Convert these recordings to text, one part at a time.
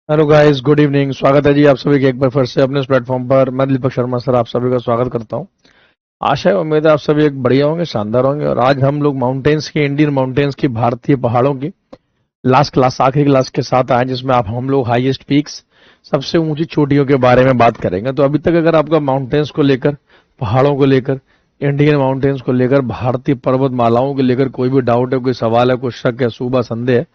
Hello guys, good evening. स्वागत है जी आप सभी के एक बार फिर से अपने इस प्लेटफॉर्म पर। मैं दीपक शर्मा सर आप सभी का स्वागत करता हूं। आशा है, उम्मीद है आप सभी एक बढ़िया होंगे, शानदार होंगे। और आज हम लोग माउंटेन्स की, इंडियन माउंटेन्स की, भारतीय पहाड़ों की लास्ट क्लास, आखिरी क्लास के साथ आए, जिसमें आप हम लोग हाईएस्ट पीक्स, सबसे ऊंची चोटियों के बारे में बात करेंगे। तो अभी तक अगर आपका माउंटेन्स को लेकर, पहाड़ों को लेकर, इंडियन माउंटेन्स को लेकर, भारतीय पर्वतमालाओं को लेकर कोई भी डाउट है, कोई सवाल है, कोई शक है, शुबा संदेह है,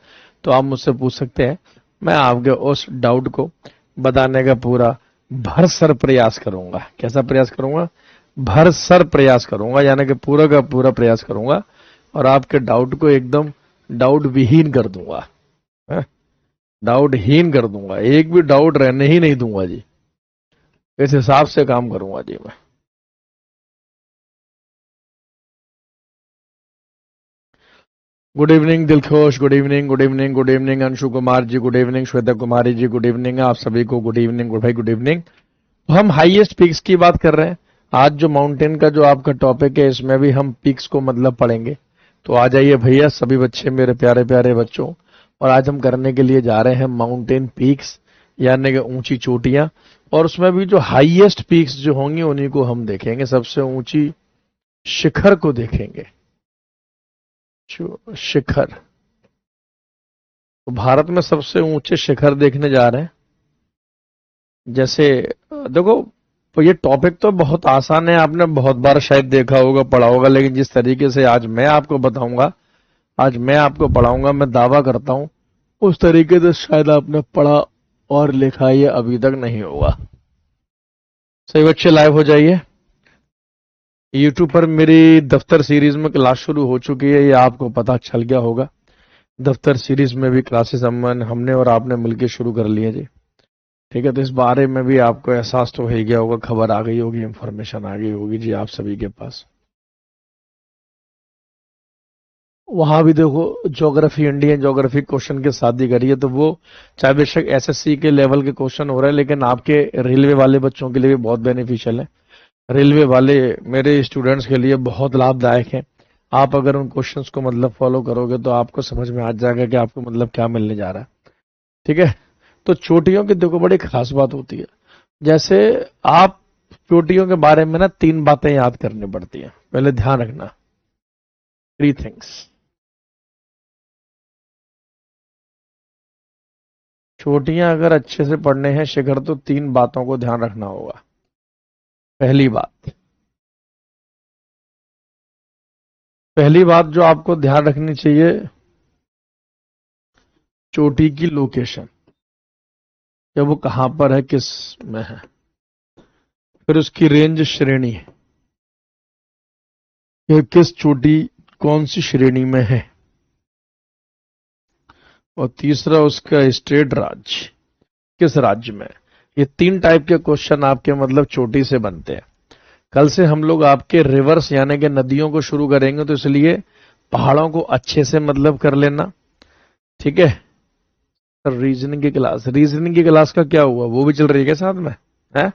तो आप मुझसे पूछ सकते हैं। मैं आपके उस डाउट को बताने का पूरा भरसर प्रयास करूंगा। कैसा प्रयास करूंगा? भरसर प्रयास करूंगा, यानी कि पूरा का पूरा प्रयास करूंगा और आपके डाउट को एकदम डाउट विहीन कर दूंगा। हैं? डाउट हीन कर दूंगा, एक भी डाउट रहने ही नहीं दूंगा जी। इस हिसाब से काम करूंगा जी मैं। Good evening Dilkhush, good evening, good evening, good evening Anshu Kumar ji, good evening Shweta Kumari ji, good evening आप सभी को। गुड इवनिंग, गुड भाई, गुड इवनिंग। तो हम हाईएस्ट पीक्स की बात कर रहे हैं। आज जो माउंटेन का जो आपका टॉपिक है, इसमें भी हम पीक्स को मतलब पढ़ेंगे। तो आ जाइए भैया सभी बच्चे, मेरे प्यारे प्यारे बच्चों। और आज हम करने के लिए जा रहे हैं माउंटेन पीक्स, यानी कि ऊंची चोटियां। और उसमें भी जो हाईएस्ट पीक्स जो होंगी उन्हीं को हम देखेंगे, सबसे ऊंची शिखर को देखेंगे। शिखर, तो भारत में सबसे ऊंचे शिखर देखने जा रहे हैं। जैसे देखो, तो ये टॉपिक तो बहुत आसान है, आपने बहुत बार शायद देखा होगा, पढ़ा होगा, लेकिन जिस तरीके से आज मैं आपको बताऊंगा, आज मैं आपको पढ़ाऊंगा, मैं दावा करता हूं उस तरीके से शायद आपने पढ़ा और लिखा ये अभी तक नहीं होगा। सही बच्चे, लाइव हो जाइए। यूट्यूब पर मेरी दफ्तर सीरीज में क्लास शुरू हो चुकी है, ये आपको पता चल गया होगा। दफ्तर सीरीज में भी क्लासेस हमने और आपने मिलकर शुरू कर लिए जी। ठीक है, तो इस बारे में भी आपको एहसास तो हो ही गया होगा, खबर आ गई होगी, इंफॉर्मेशन आ गई होगी जी आप सभी के पास। वहां भी देखो, ज्योग्राफी, इंडियन ज्योग्राफी क्वेश्चन के साथ ही करिए, तो वो चाहे बेशक एसएससी के लेवल के क्वेश्चन हो रहे हैं, लेकिन आपके रेलवे वाले बच्चों के लिए भी बहुत बेनिफिशियल है। रेलवे वाले मेरे स्टूडेंट्स के लिए बहुत लाभदायक है। आप अगर उन क्वेश्चंस को मतलब फॉलो करोगे तो आपको समझ में आ जाएगा कि आपको मतलब क्या मिलने जा रहा है। ठीक है, तो चोटियों की देखो बड़ी खास बात होती है। जैसे आप चोटियों के बारे में ना तीन बातें याद करनी पड़ती हैं, पहले ध्यान रखना। Three things. चोटियां अगर अच्छे से पढ़ने हैं शिखर, तो तीन बातों को ध्यान रखना होगा। पहली बात, पहली बात जो आपको ध्यान रखनी चाहिए, चोटी की लोकेशन, कि वो कहां पर है, किस में है। फिर उसकी रेंज श्रेणी, कि किस चोटी कौन सी श्रेणी में है। और तीसरा उसका स्टेट, राज्य, किस राज्य में है। ये तीन टाइप के क्वेश्चन आपके मतलब चोटी से बनते हैं। कल से हम लोग आपके रिवर्स यानी कि नदियों को शुरू करेंगे, तो इसलिए पहाड़ों को अच्छे से मतलब कर लेना। ठीक है, रीजनिंग की क्लास, रीजनिंग की क्लास का क्या हुआ, वो भी चल रही है क्या साथ में? है,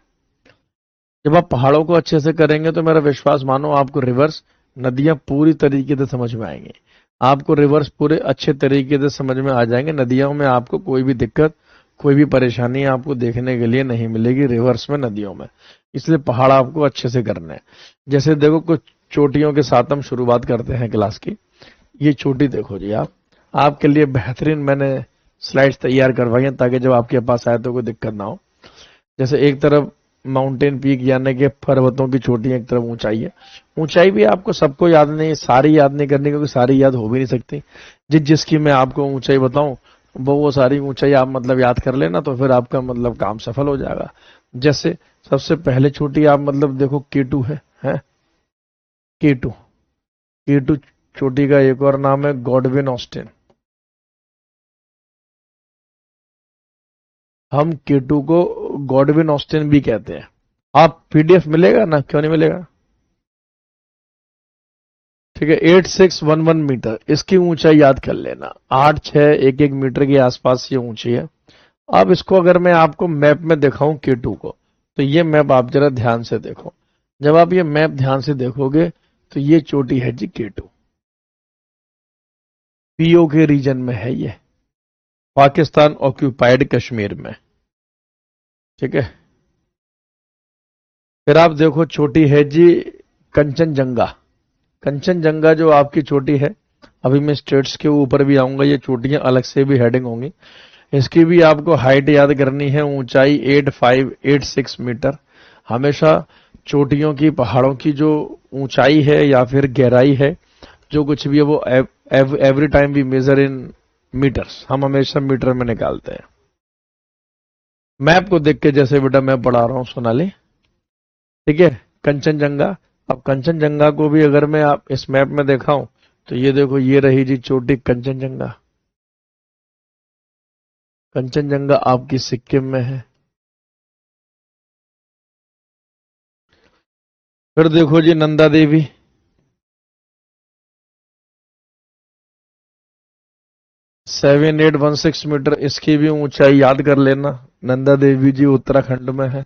जब आप पहाड़ों को अच्छे से करेंगे तो मेरा विश्वास मानो आपको रिवर्स नदियां पूरी तरीके से समझ में आएंगी। आपको रिवर्स पूरे अच्छे तरीके से समझ में आ जाएंगे। नदियों में आपको कोई भी दिक्कत, कोई भी परेशानी आपको देखने के लिए नहीं मिलेगी रिवर्स में, नदियों में। इसलिए पहाड़ आपको अच्छे से करने हैं। जैसे देखो, कुछ चोटियों के साथ हम शुरुआत करते हैं क्लास की। ये चोटी देखो जी, आप आपके लिए बेहतरीन मैंने स्लाइड्स तैयार करवाई हैं, ताकि जब आपके पास आए तो कोई दिक्कत ना हो। जैसे एक तरफ माउंटेन पीक यानी कि पर्वतों की चोटी, एक तरफ ऊंचाई है। ऊंचाई भी आपको सबको याद नहीं, सारी याद नहीं करनी, क्योंकि सारी याद हो भी नहीं सकती। जिसकी मैं आपको ऊंचाई बताऊं, वो सारी ऊंचाई आप मतलब याद कर लेना, तो फिर आपका मतलब काम सफल हो जाएगा। जैसे सबसे पहले चोटी आप मतलब देखो, केटू है केटू। केटू चोटी का एक और नाम है गॉडविन ऑस्टिन। हम केटू को गॉडविन ऑस्टिन भी कहते हैं। आप पीडीएफ मिलेगा ना, क्यों नहीं मिलेगा? ठीक है, 8611 मीटर इसकी ऊंचाई याद कर लेना। 8611 मीटर के आसपास ये ऊंची है। अब इसको अगर मैं आपको मैप में दिखाऊं केटू को, तो ये मैप आप जरा ध्यान से देखो। जब आप ये मैप ध्यान से देखोगे तो ये चोटी है जी केटू। पीओ के रीजन में है ये। पाकिस्तान ऑक्यूपाइड कश्मीर में, ठीक है। फिर आप देखो चोटी है जी कंचनजंगा। कंचनजंगा जो आपकी चोटी है, अभी मैं स्टेट्स के ऊपर भी आऊंगा, ये चोटियां अलग से भी हेडिंग होंगी। इसकी भी आपको हाइट याद करनी है, ऊंचाई 8586 मीटर। हमेशा चोटियों की, पहाड़ों की जो ऊंचाई है या फिर गहराई है, जो कुछ भी है वो every time we measure in metres, हम हमेशा मीटर में निकालते हैं। मैप को देख के, जैसे बेटा मैं पढ़ा रहा हूं सोनाली, ठीक है। कंचनजंगा, अब कंचनजंगा को भी अगर मैं आप इस मैप में दिखाऊं तो ये देखो, ये रही जी चोटी कंचनजंगा। कंचनजंगा आपकी सिक्किम में है। फिर देखो जी नंदा देवी, 7816 मीटर, इसकी भी ऊंचाई याद कर लेना। नंदा देवी जी उत्तराखंड में है।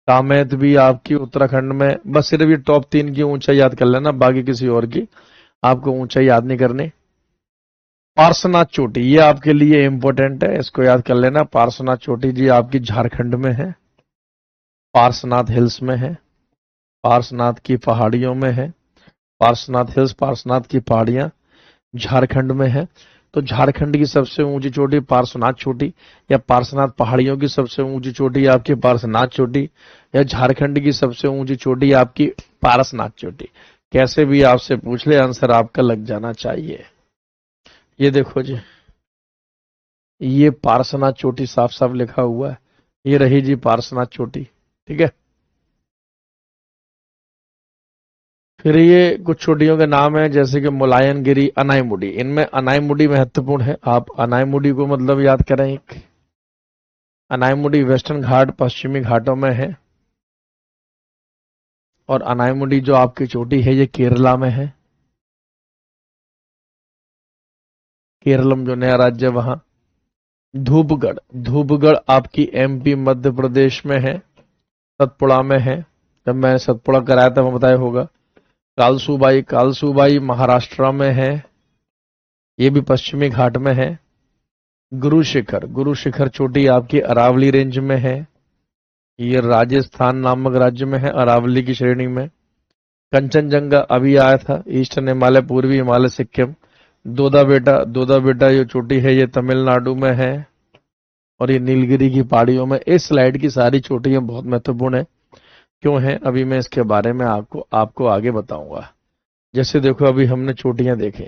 कामेत भी आपकी उत्तराखंड में। बस सिर्फ ये टॉप 3 की ऊंचाई याद कर लेना, बाकी किसी और की आपको ऊंचाई याद नहीं करनी। पार्श्वनाथ चोटी, ये आपके लिए इंपॉर्टेंट है, इसको याद कर लेना। पार्श्वनाथ चोटी जी आपकी झारखंड में है, पार्श्वनाथ हिल्स में है, पार्श्वनाथ की पहाड़ियों में है। पार्श्वनाथ हिल्स, पार्श्वनाथ की पहाड़ियां झारखंड में है। तो झारखंड की सबसे ऊंची चोटी पार्श्वनाथ चोटी, या पार्श्वनाथ पहाड़ियों की सबसे ऊंची चोटी आपकी पार्श्वनाथ चोटी, या झारखंड की सबसे ऊंची चोटी आपकी पारसनाथ चोटी। कैसे भी आपसे पूछ ले, आंसर आपका लग जाना चाहिए। ये देखो जी, ये पार्श्वनाथ चोटी साफ साफ लिखा हुआ है, ये रही जी पार्श्वनाथ चोटी, ठीक है। फिर ये कुछ चोटियों के नाम है, जैसे कि मुलायनगिरी, अनाईमुडी। इनमें अनाईमुडी महत्वपूर्ण है, आप अनाईमुडी को मतलब याद करें। एक अनाईमुडी वेस्टर्न घाट, पश्चिमी घाटों में है। और अनाईमुडी जो आपकी चोटी है, ये केरला में है। केरलम जो नया राज्य वहां। धूपगढ़, धूपगढ़ आपकी एमपी मध्य प्रदेश में है, सतपुड़ा में है। जब मैं सतपुड़ा कराया था, मैं बताया होगा। कालसूबाई, कालसूबाई महाराष्ट्र में है, ये भी पश्चिमी घाट में है। गुरु शिखर, गुरु शिखर चोटी आपकी अरावली रेंज में है, ये राजस्थान नामक राज्य में है, अरावली की श्रेणी में। कंचनजंगा अभी आया था, ईस्टर्न हिमालय, पूर्वी हिमालय, सिक्किम। दोदा बेटा, दोदा बेटा ये चोटी है, ये तमिलनाडु में है। और ये नीलगिरी की पहाड़ियों में। इस स्लाइड की सारी चोटियां बहुत महत्वपूर्ण है। क्यों है, अभी मैं इसके बारे में आपको आगे बताऊंगा। जैसे देखो, अभी हमने चोटियां देखी,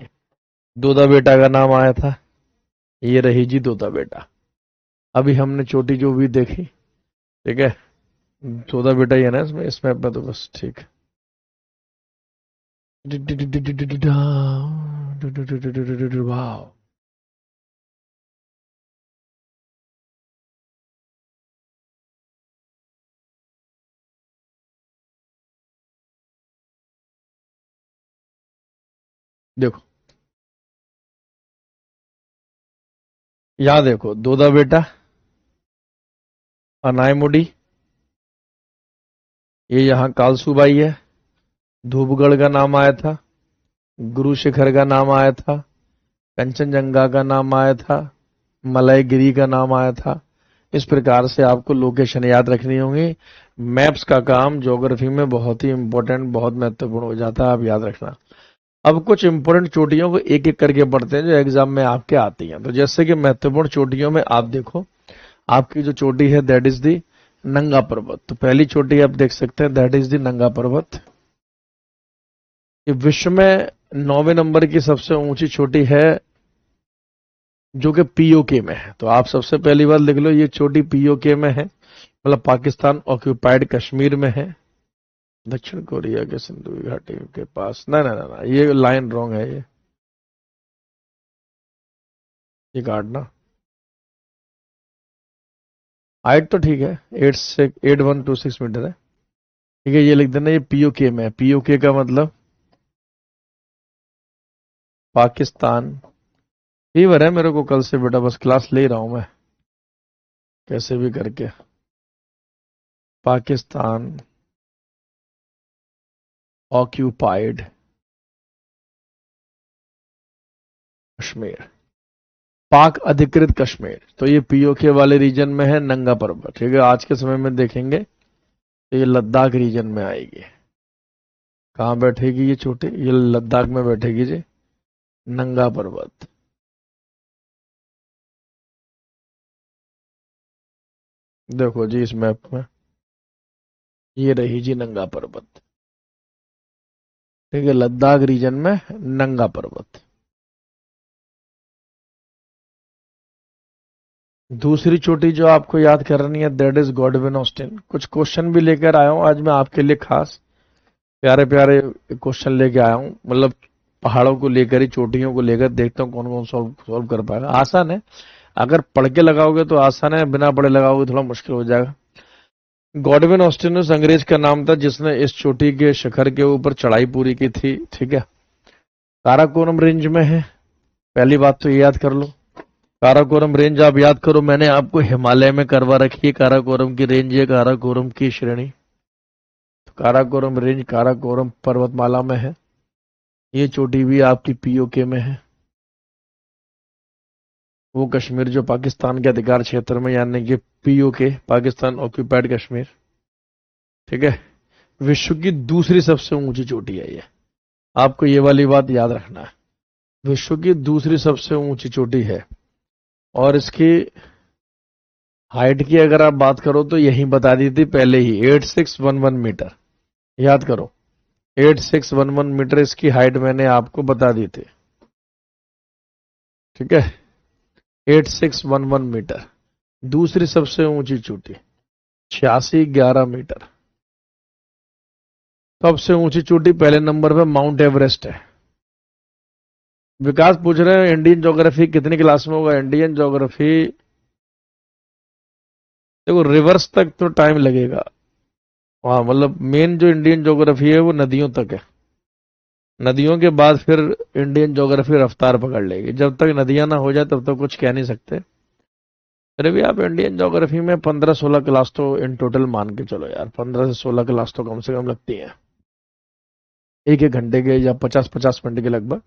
दोदा बेटा का नाम आया था, ये रही जी दोदा बेटा। अभी हमने चोटी जो भी देखी, ठीक है, दोदा बेटा ही है ना इसमें, इस मैप में तो बस ठीक। वाह, देखो यहां देखो, दोदा बेटा, अनायमुडी, ये यहाँ कालसूबाई है। धूपगढ़ का नाम आया था, गुरु शिखर का नाम आया था, कंचनजंगा का नाम आया था, मलयगिरी का नाम आया था। इस प्रकार से आपको लोकेशन याद रखनी होंगी। मैप्स का काम ज्योग्राफी में बहुत ही इंपॉर्टेंट, बहुत महत्वपूर्ण हो जाता है, आप याद रखना। अब कुछ इंपॉर्टेंट चोटियों को एक एक करके पढ़ते हैं, जो एग्जाम में आपके आती हैं। तो जैसे कि महत्वपूर्ण चोटियों में आप देखो, आपकी जो चोटी है दैट इज दी नंगा पर्वत। तो पहली चोटी आप देख सकते हैं, दैट इज दी नंगा पर्वत। ये विश्व में 9वें नंबर की सबसे ऊंची चोटी है, जो कि पीओके में है। तो आप सबसे पहली बात लिख लो, ये चोटी पीओके में है, मतलब पाकिस्तान ऑक्यूपाइड कश्मीर में है, दक्षिण कोरिया के सिंधु घाटी के पास। ना ना ना ना, ये लाइन रॉन्ग है, ये काटना। हाइट तो ठीक है, 8126 मीटर है, ठीक है। ये लिख देना, ये पीओके में है। पीओके का मतलब पाकिस्तान। फीवर है मेरे को कल से बेटा, बस क्लास ले रहा हूं मैं कैसे भी करके। पाकिस्तान ऑक्यूपाइड कश्मीर, पाक अधिकृत कश्मीर, तो ये पीओके वाले रीजन में है, नंगा पर्वत। ठीक है, आज के समय में देखेंगे तो ये लद्दाख रीजन में आएगी। कहाँ बैठेगी ये चोटी? ये लद्दाख में बैठेगी जी, नंगा पर्वत। देखो जी इस मैप में ये रही जी नंगा पर्वत। ठीक है, लद्दाख रीजन में नंगा पर्वत। दूसरी चोटी जो आपको याद करनी है दैट इज गॉडविन ऑस्टिन। कुछ क्वेश्चन भी लेकर आया हूं आज मैं आपके लिए, खास प्यारे प्यारे क्वेश्चन लेके आया हूं। मतलब पहाड़ों को लेकर ही, चोटियों को लेकर, देखता हूं कौन कौन सॉल्व कर पाएगा। आसान है, अगर पढ़ के लगाओगे तो आसान है, बिना पढ़े लगाओगे थोड़ा मुश्किल हो जाएगा। गॉडविन ऑस्टिन उस अंग्रेज का नाम था जिसने इस चोटी के शिखर के ऊपर चढ़ाई पूरी की थी। ठीक है, काराकोरम रेंज में है, पहली बात तो ये याद कर लो। काराकोरम रेंज आप याद करो, मैंने आपको हिमालय में करवा रखी है काराकोरम की रेंज, ये काराकोरम की श्रेणी। तो काराकोरम रेंज काराकोरम पर्वतमाला में है। ये चोटी भी आपकी पीओके में है। वो कश्मीर जो पाकिस्तान के अधिकार क्षेत्र में, यानी कि पीओके, पाकिस्तान ऑक्यूपाइड कश्मीर। ठीक है, विश्व की दूसरी सबसे ऊंची चोटी है ये, आपको ये वाली बात याद रखना है। विश्व की दूसरी सबसे ऊंची चोटी है, और इसकी हाइट की अगर आप बात करो तो यही बता दी थी पहले ही, 8611 मीटर। याद करो, 8611 मीटर इसकी हाइट मैंने आपको बता दी थी। ठीक है, 8611 मीटर। दूसरी सबसे ऊंची चोटी 8611 मीटर। सबसे ऊंची चोटी पहले नंबर पे माउंट एवरेस्ट है। विकास पूछ रहे हैं इंडियन ज्योग्राफी कितनी क्लास में होगा? इंडियन ज्योग्राफी देखो रिवर्स तक तो टाइम लगेगा। हाँ, मतलब मेन जो इंडियन ज्योग्राफी है वो नदियों तक है। नदियों के बाद फिर इंडियन ज्योग्राफी रफ्तार पकड़ लेगी। जब तक नदियां ना हो जाए तब तक कुछ कह नहीं सकते। फिर भी आप इंडियन ज्योग्राफी में 15-16 क्लास तो इन टोटल मान के चलो यार, 15 से 16 क्लास तो कम से कम लगती है, एक एक घंटे के या 50-50 मिनट के लगभग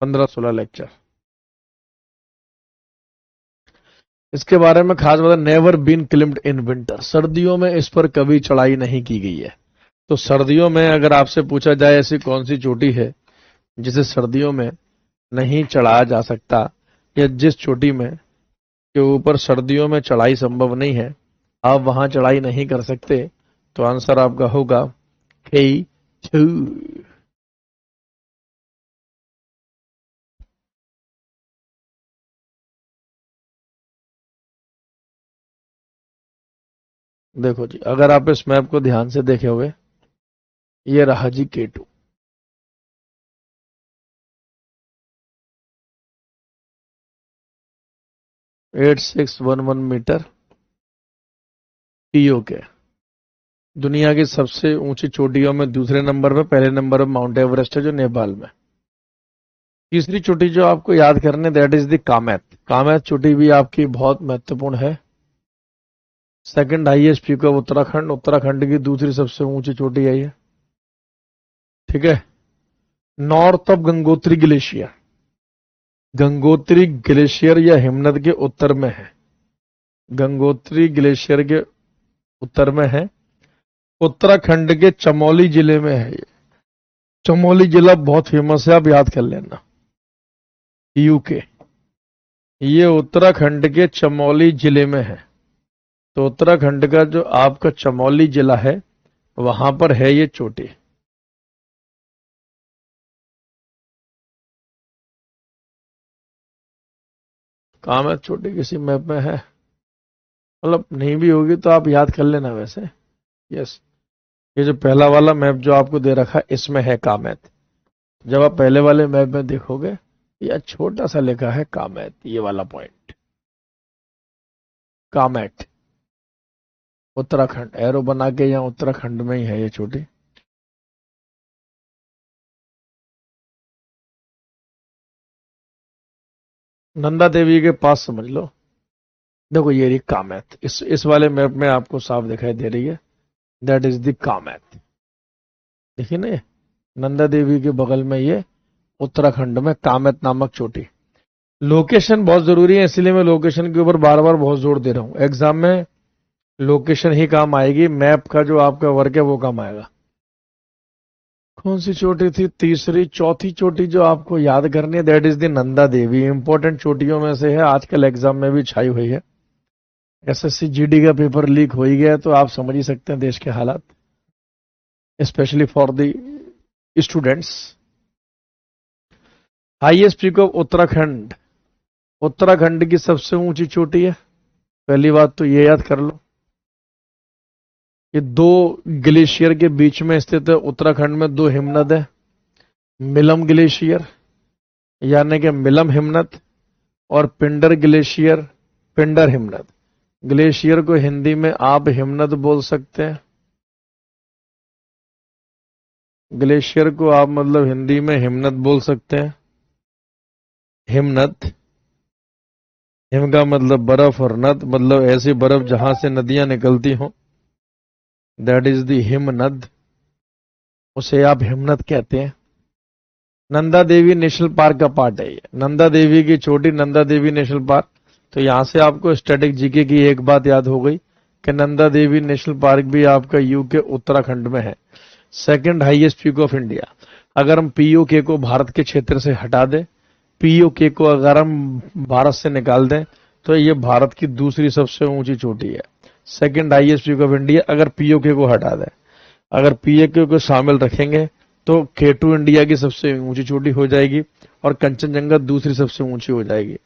15-16 लेक्चर। इसके बारे में खास बात, नेवर बीन क्लिम्ड इन विंटर, सर्दियों में इस पर कभी चढ़ाई नहीं की गई है। तो सर्दियों में अगर आपसे पूछा जाए ऐसी कौन सी चोटी है जिसे सर्दियों में नहीं चढ़ाया जा सकता, या जिस चोटी में के ऊपर सर्दियों में चढ़ाई संभव नहीं है, आप वहां चढ़ाई नहीं कर सकते, तो आंसर आपका होगा K2। देखो जी, अगर आप इस मैप को ध्यान से देखे हुए, ये रहा जी K2। 8611 metre PoK. दुनिया की सबसे ऊंची चोटियों में दूसरे नंबर पर, पहले नंबर पर माउंट एवरेस्ट है जो नेपाल में। तीसरी चोटी जो आपको याद करने, that is the Kamet. Kamet चोटी भी आपकी बहुत महत्वपूर्ण है। Second highest peak of Uttarakhand, Uttarakhand की दूसरी सबसे ऊंची चोटी है ये। ठीक है, north of Gangotri glacier. Gangotri glacier या हिमनद के उत्तर में है, गंगोत्री ग्लेशियर के उत्तर में है, उत्तराखंड के चमोली जिले में है ये। चमोली जिला बहुत फेमस है, आप याद कर लेना, यूके। ये उत्तराखंड के चमोली जिले में है। तो उत्तराखंड का जो आपका चमोली जिला है वहां पर है ये चोटी। कहाँ है चोटी? किसी मैप में है? मतलब नहीं भी होगी तो आप याद कर लेना वैसे। यस, ये जो पहला वाला मैप जो आपको दे रखा है इसमें है कामेत। जब आप पहले वाले मैप में देखोगे, यह छोटा सा लिखा है कामेत, ये वाला पॉइंट कामेट, उत्तराखंड एरो बना के, यहाँ उत्तराखंड में ही है ये चोटी। नंदा देवी के पास समझ लो। देखो ये रही कामेत, इस वाले मैप में आपको साफ दिखाई दे रही है, दैट इज द कामेत। देखिए ना, नंदा देवी के बगल में ये उत्तराखंड में कामेत नामक चोटी। लोकेशन बहुत जरूरी है, इसलिए मैं लोकेशन के ऊपर बार बार बहुत जोर दे रहा हूं। एग्जाम में लोकेशन ही काम आएगी, मैप का जो आपका वर्क है वो काम आएगा। कौन सी चोटी थी तीसरी? चौथी चोटी जो आपको याद करनी है, that is the Nanda Devi. Important चोटियों में से है, आजकल एग्जाम में भी छाई हुई है। एसएससी जीडी का पेपर लीक हो ही गया, तो आप समझ ही सकते हैं देश के हालात, specially for the students. Highest peak of Uttarakhand. Uttarakhand की सबसे ऊंची चोटी है, पहली बात तो ये याद कर लो। ये दो ग्लेशियर के बीच में स्थित है। उत्तराखंड में दो हिमनद है, मिलम ग्लेशियर यानी कि मिलम हिमनद, और पिंडर ग्लेशियर, पिंडर हिमनद। ग्लेशियर को हिंदी में आप हिमनद बोल सकते हैं। ग्लेशियर को आप मतलब हिंदी में हिमनद बोल सकते हैं। हिमनद, हिम का मतलब बर्फ और नद मतलब ऐसी बर्फ जहां से नदियां निकलती हों, दैट इज द हिमनद, उसे आप हिमनद कहते हैं। नंदा देवी नेशनल पार्क का पार्ट है ये। नंदा देवी की चोटी नंदा देवी नेशनल पार्क। तो यहां से आपको स्टैटिक जीके की एक बात याद हो गई कि नंदा देवी नेशनल पार्क भी आपका यूके उत्तराखंड में है। Second highest peak of India. अगर हम पीओके को भारत के क्षेत्र से हटा दें, पीओके को अगर हम भारत से निकाल दें, तो ये भारत की दूसरी सबसे ऊंची चोटी है। Second highest peak of India अगर पीओके को हटा दें। अगर पीओके को शामिल रखेंगे तो केटू इंडिया की सबसे ऊंची चोटी हो जाएगी और कंचनजंगा दूसरी सबसे ऊंची हो जाएगी।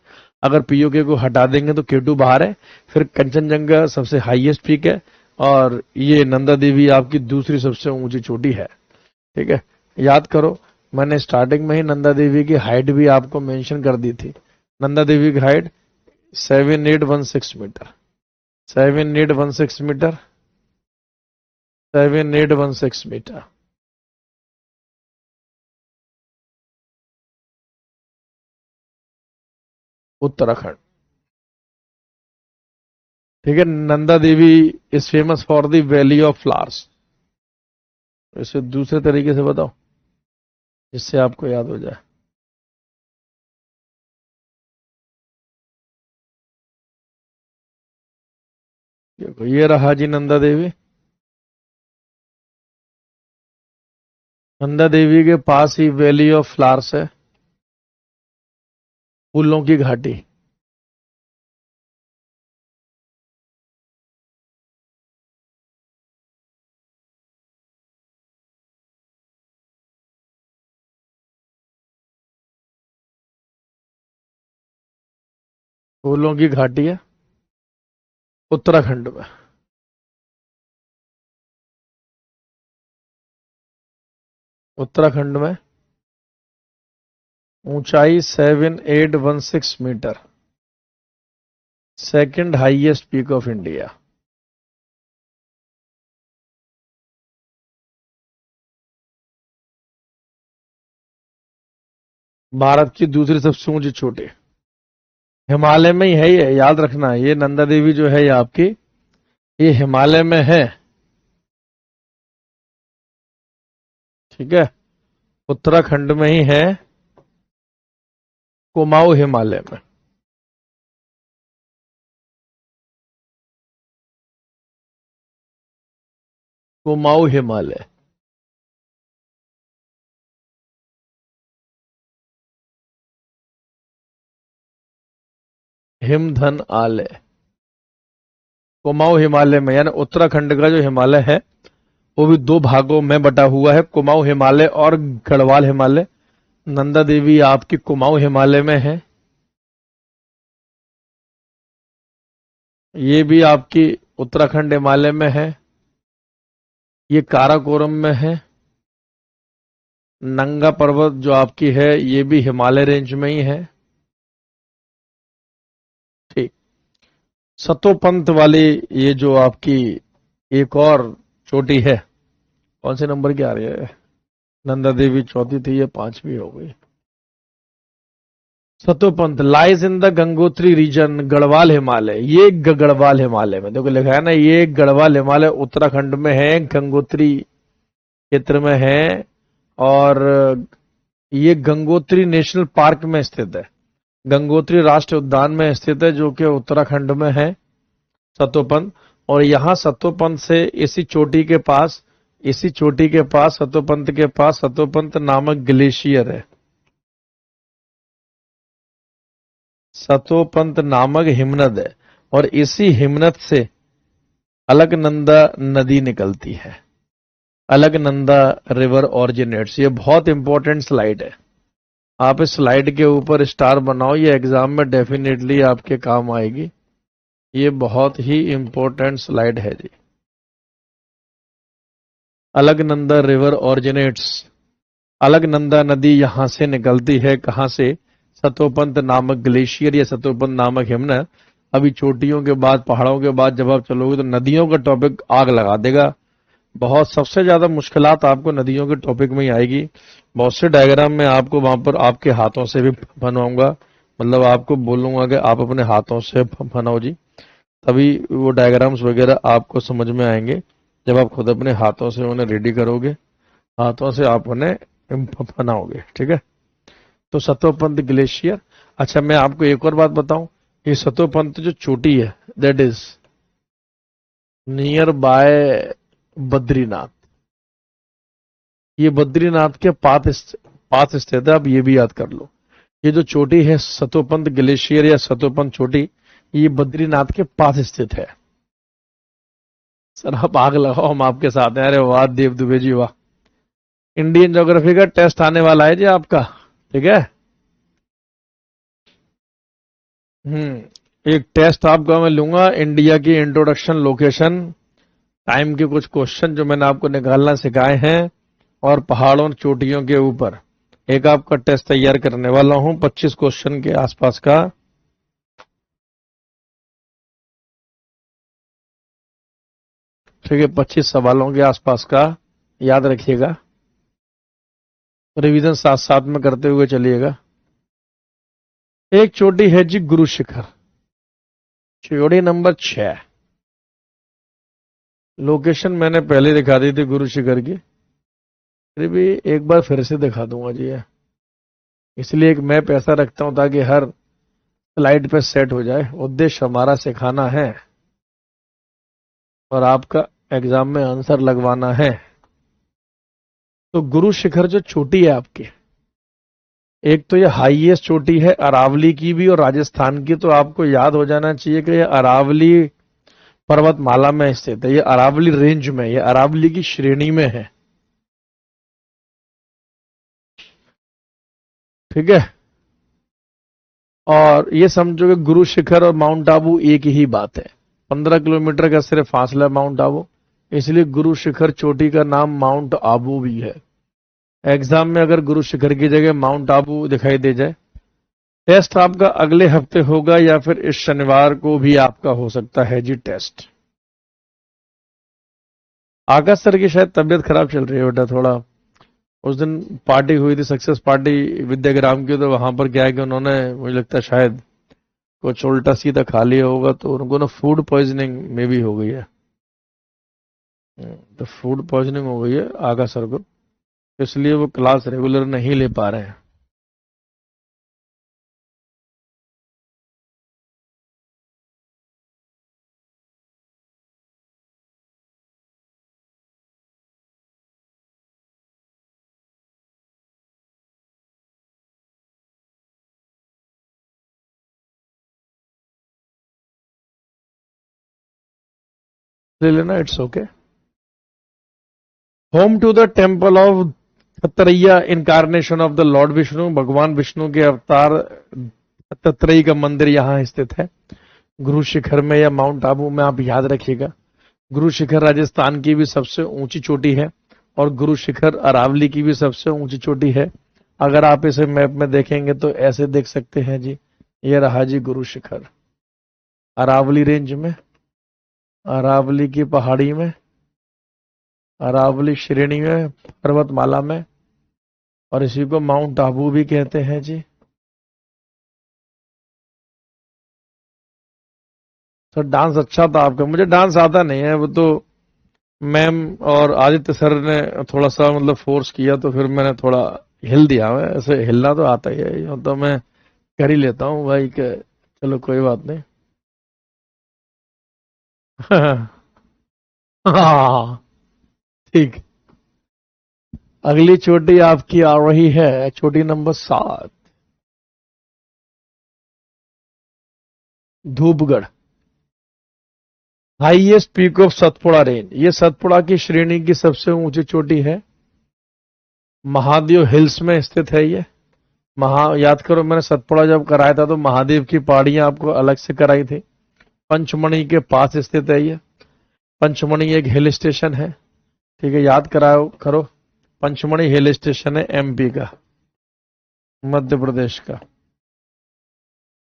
अगर पीओके को हटा देंगे तो केटू बाहर है, फिर कंचनजंगा सबसे हाईएस्ट पीक है और ये नंदा देवी आपकी दूसरी सबसे ऊंची चोटी है। ठीक है, याद करो, मैंने स्टार्टिंग में ही नंदा देवी की हाइट भी आपको मेंशन कर दी थी। नंदा देवी की हाइट 7816 मीटर, 7816 मीटर, 7816 मीटर। उत्तराखंड। ठीक है, Nanda Devi is famous for the valley of flowers. इसे दूसरे तरीके से बताओ जिससे आपको याद हो जाए। देखो ये रहा जी नंदा देवी। नंदा देवी के पास ही वैली ऑफ फ्लावर्स है, फूलों की घाटी। फूलों की घाटी है उत्तराखंड में। उत्तराखंड में ऊंचाई 7816 metre, second highest peak of India. Bharat की दूसरी सबसे ऊंची चोटी हिमालय में ही है, ये याद रखना। ये नंदा देवी जो है ये आपकी, ये हिमालय में है। ठीक है, उत्तराखंड में ही है, कुमाऊं हिमालय में। कुमाऊं हिमालय। हिमधन आलय कुमाऊं हिमालय में, यानी उत्तराखंड का जो हिमालय है वो भी दो भागों में बटा हुआ है, कुमाऊं हिमालय और गढ़वाल हिमालय। नंदा देवी आपकी कुमाऊं हिमालय में है। ये भी आपकी उत्तराखंड हिमालय में है। ये काराकोरम में है। नंगा पर्वत जो आपकी है ये भी हिमालय रेंज में ही है। ठीक, सतोपंत वाली ये जो आपकी एक और चोटी है, कौन से नंबर की आ रही है? नंदा देवी चौथी थी, ये पांचवी हो गई। Satopanth lies in the Gangotri region, Garhwal Himalaya. ये गढ़वाल हिमालय में देखो लिखा है ना, ये गढ़वाल हिमालय उत्तराखंड में है, गंगोत्री क्षेत्र में है और ये गंगोत्री नेशनल पार्क में स्थित है। गंगोत्री राष्ट्रीय उद्यान में स्थित है, जो कि उत्तराखंड में है, सतोपंथ। और यहाँ सतोपंथ से इसी चोटी के पास सतोपंथ के पास सतोपंथ नामक ग्लेशियर है। सतोपंथ नामक हिमनद है, और इसी हिमनद से अलकनंदा नदी निकलती है। Alaknanda river originates. ये बहुत इंपॉर्टेंट स्लाइड है, आप इस स्लाइड के ऊपर स्टार बनाओ, ये एग्जाम में डेफिनेटली आपके काम आएगी। ये बहुत ही इंपॉर्टेंट स्लाइड है जी। Alaknanda river originates. अलकनंदा नदी यहां से निकलती है, कहां से? सतोपंथ नामक ग्लेशियर या सतोपंथ नामक हिमनद। अभी चोटियों के बाद, पहाड़ों के बाद जब आप चलोगे तो नदियों का टॉपिक आग लगा देगा। बहुत सबसे ज्यादा मुश्किलात आपको नदियों के टॉपिक में ही आएगी। बहुत से डायग्राम में आपको वहां पर आपके हाथों से भी बनवाऊंगा, मतलब आपको बोलूंगा कि आप अपने हाथों से बनाओ जी, तभी वो डायग्राम्स वगैरह आपको समझ में आएंगे। जब आप खुद अपने हाथों से उन्हें रेडी करोगे, हाथों से आप उन्हें बनाओगे, ठीक है। तो सतोपंथ ग्लेशियर। अच्छा, मैं आपको एक और बात बताऊं, ये सतोपंथ जो चोटी है, that is near by Badrinath. ये बद्रीनाथ के पास स्थित है, आप ये भी याद कर लो। ये जो चोटी है सतोपंथ ग्लेशियर या सतोपंथ चोटी, ये बद्रीनाथ के पास स्थित है। सर आप आग लगाओ, हम आपके साथ हैं। अरे वाह देव दुबे जी वाह। इंडियन ज्योग्राफी का टेस्ट आने वाला है जी आपका, ठीक है। एक टेस्ट आपका मैं लूंगा, इंडिया की इंट्रोडक्शन, लोकेशन, टाइम के कुछ क्वेश्चन जो मैंने आपको निकालना सिखाए हैं, और पहाड़ों और चोटियों के ऊपर एक आपका टेस्ट तैयार करने वाला हूं, 25 क्वेश्चन के आसपास का। ठीक है, 25 सवालों के आसपास का, याद रखिएगा। रिवीजन साथ साथ में करते हुए चलिएगा। एक चोटी है जी गुरु शिखर, चोटी नंबर 6। लोकेशन मैंने पहले दिखा दी थी गुरु शिखर की, फिर भी एक बार फिर से दिखा दूंगा जी। इसलिए एक मैप ऐसा रखता हूं ताकि हर स्लाइड पे सेट हो जाए। उद्देश्य हमारा सिखाना है और आपका एग्जाम में आंसर लगवाना है। तो गुरु शिखर जो चोटी है आपकी, एक तो ये हाईएस्ट चोटी है अरावली की भी और राजस्थान की, तो आपको याद हो जाना चाहिए कि ये अरावली पर्वतमाला में स्थित है, ये अरावली रेंज में, ये अरावली की श्रेणी में है, ठीक है। और ये समझो कि गुरु शिखर और माउंट आबू एक ही बात है, 15 किलोमीटर का सिर्फ फासला माउंट आबू, इसलिए गुरु शिखर चोटी का नाम माउंट आबू भी है। एग्जाम में अगर गुरु शिखर की जगह माउंट आबू दिखाई दे जाए, टेस्ट आपका अगले हफ्ते होगा या फिर इस शनिवार को भी आपका हो सकता है जी टेस्ट। आकाश सर की शायद तबीयत खराब चल रही है बेटा थोड़ा। उस दिन पार्टी हुई थी, सक्सेस पार्टी विद्याग्राम की, तो वहां पर क्या है कि उन्होंने, मुझे लगता है शायद कुछ उल्टा सीधा खा लिया होगा, तो उनको ना फूड पॉइजनिंग में भी हो गई है। तो फूड पॉइजनिंग हो गई है आकाश सर को, इसलिए वो क्लास रेगुलर नहीं ले पा रहे हैं। ले लेना, it's okay. Home to the temple of Dattatreya, incarnation of the lord Vishnu, भगवान विष्णु के अवतार दत्तरेय का मंदिर यहाँ स्थित है गुरु शिखर में या माउंट आबू में। आप याद रखिएगा, गुरु शिखर राजस्थान की भी सबसे ऊंची चोटी है और गुरु शिखर अरावली की भी सबसे ऊंची चोटी है। अगर आप इसे मैप में देखेंगे तो ऐसे देख सकते हैं जी, ये रहा जी गुरु शिखर, अरावली रेंज में, अरावली की पहाड़ी में, अरावली श्रेणी में, पर्वतमाला में, और इसी को माउंट आबू भी कहते हैं जी। तो डांस अच्छा था आपका, मुझे डांस आता नहीं है, वो तो मैम और आदित्य सर ने थोड़ा सा मतलब फोर्स किया, तो फिर मैंने थोड़ा हिल दिया। ऐसे हिलना तो आता ही है, तो मैं कर ही लेता हूँ भाई के, चलो कोई बात नहीं। हाँ ठीक। अगली चोटी आपकी आ रही है, चोटी number 7, Dhupgarh. Highest peak of Satpura range, ये सतपुड़ा की श्रेणी की सबसे ऊंची चोटी है। महादेव हिल्स में स्थित है ये। याद करो मैंने सतपुड़ा जब कराया था तो महादेव की पहाड़ियां आपको अलग से कराई थी। पंचमढ़ी के पास स्थित है ये। पंचमढ़ी एक हिल स्टेशन है, ठीक है, याद कराओ करो। पंचमढ़ी हिल स्टेशन है एमपी का, मध्य प्रदेश का।